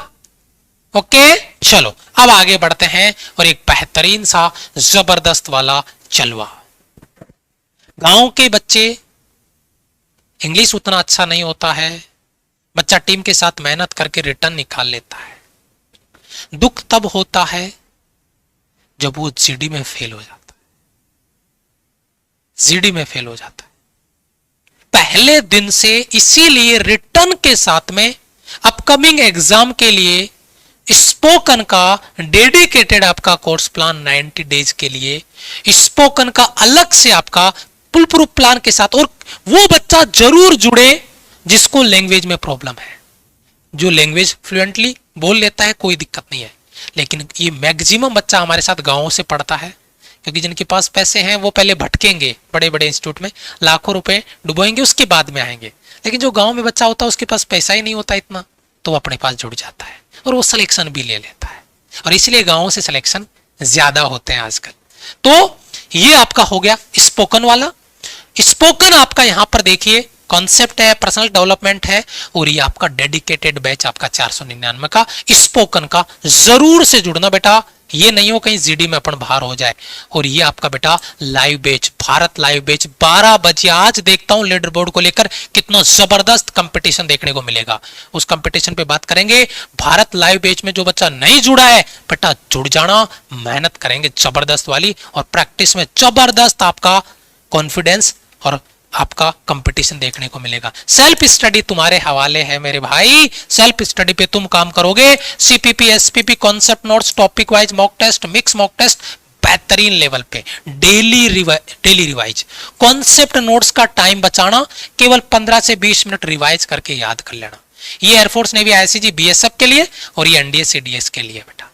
ओके, चलो अब आगे बढ़ते हैं और एक बेहतरीन सा जबरदस्त वाला चलवा। गांव के बच्चे, इंग्लिश उतना अच्छा नहीं होता है, बच्चा टीम के साथ मेहनत करके रिटर्न निकाल लेता है। दुख तब होता है जब वो जीडी में फेल हो जाता है, जीडी में फेल हो जाता है पहले दिन से। इसीलिए रिटर्न के साथ में अपकमिंग एग्जाम के लिए स्पोकन का डेडिकेटेड आपका कोर्स प्लान 90 डेज के लिए, स्पोकन का अलग से आपका फुल प्रूफ प्लान के साथ। और वो बच्चा जरूर जुड़े जिसको लैंग्वेज में प्रॉब्लम है। जो लैंग्वेज फ्लुएंटली बोल लेता है कोई दिक्कत नहीं है, लेकिन ये मैक्सिमम बच्चा हमारे साथ गांवों से पढ़ता है, क्योंकि जिनके पास पैसे हैं वो पहले भटकेंगे बड़े बड़े इंस्टीट्यूट में, लाखों रुपए डुबोएंगे, उसके बाद में आएंगे। लेकिन जो गांव में बच्चा होता है उसके पास पैसा ही नहीं होता इतना, तो वो अपने पास जुड़ जाता है और वो सिलेक्शन भी ले लेता है, और इसलिए गांवों से सिलेक्शन ज्यादा होते हैं आजकल। तो ये आपका हो गया स्पोकन वाला। स्पोकन आपका यहां पर देखिए कॉन्सेप्ट है, पर्सनल डेवलपमेंट है, और ये आपका डेडिकेटेड बैच आपका 499 का स्पोकन का। जरूर से जुड़ना बेटा, ये नहीं हो कहीं जीडी में अपन बाहर हो जाए। और ये आपका बेटा live batch, Bharat live batch 12 बजे। आज देखता हूं लीडर बोर्ड को लेकर कितना जबरदस्त कंपटीशन देखने को मिलेगा, उस कंपटीशन पे बात करेंगे। भारत लाइव बैच में जो बच्चा नहीं जुड़ा है बेटा जुड़ जाना, मेहनत करेंगे जबरदस्त वाली, और प्रैक्टिस में जबरदस्त आपका कॉन्फिडेंस और आपका कंपटीशन देखने को मिलेगा। सेल्फ स्टडी तुम्हारे हवाले है मेरे भाई, सेल्फ स्टडी पे तुम काम करोगे। CPP, SPP, concept notes, topic wise mock test, mix mock test बेहतरीन लेवल पे, डेली रिवाइज। कॉन्सेप्ट नोट्स का टाइम बचाना, केवल 15 से 20 मिनट रिवाइज करके याद कर लेना। ये एयरफोर्स नेवी आईसीजी बीएसएफ के लिए, और ये एनडीए सीडीएस के लिए बेटा।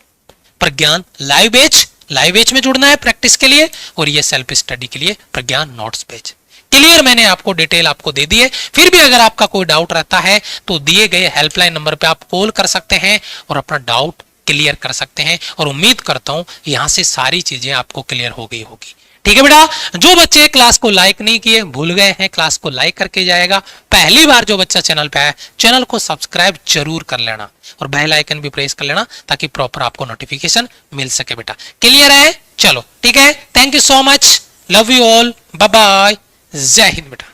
प्रज्ञान लाइव बैच में जुड़ना है प्रैक्टिस के लिए, और ये सेल्फ स्टडी के लिए प्रज्ञान नोट्स बैच। क्लियर, मैंने आपको डिटेल आपको दे दी है। फिर भी अगर आपका कोई डाउट रहता है तो दिए गए हेल्पलाइन नंबर पे आप कॉल कर सकते हैं और अपना डाउट क्लियर कर सकते हैं, और उम्मीद करता हूं यहां से सारी चीजें आपको क्लियर हो गई होगी। ठीक है बेटा, जो बच्चे क्लास को लाइक नहीं किए, भूल गए हैं, क्लास को लाइक करके जाएगा। पहली बार जो बच्चा चैनल पे आया, चैनल को सब्सक्राइब जरूर कर लेना, और बेल आइकन भी प्रेस कर लेना, ताकि प्रॉपर आपको नोटिफिकेशन मिल सके बेटा। क्लियर है? चलो ठीक है, thank you so much, love you all, bye bye, Jai Hind बेटा।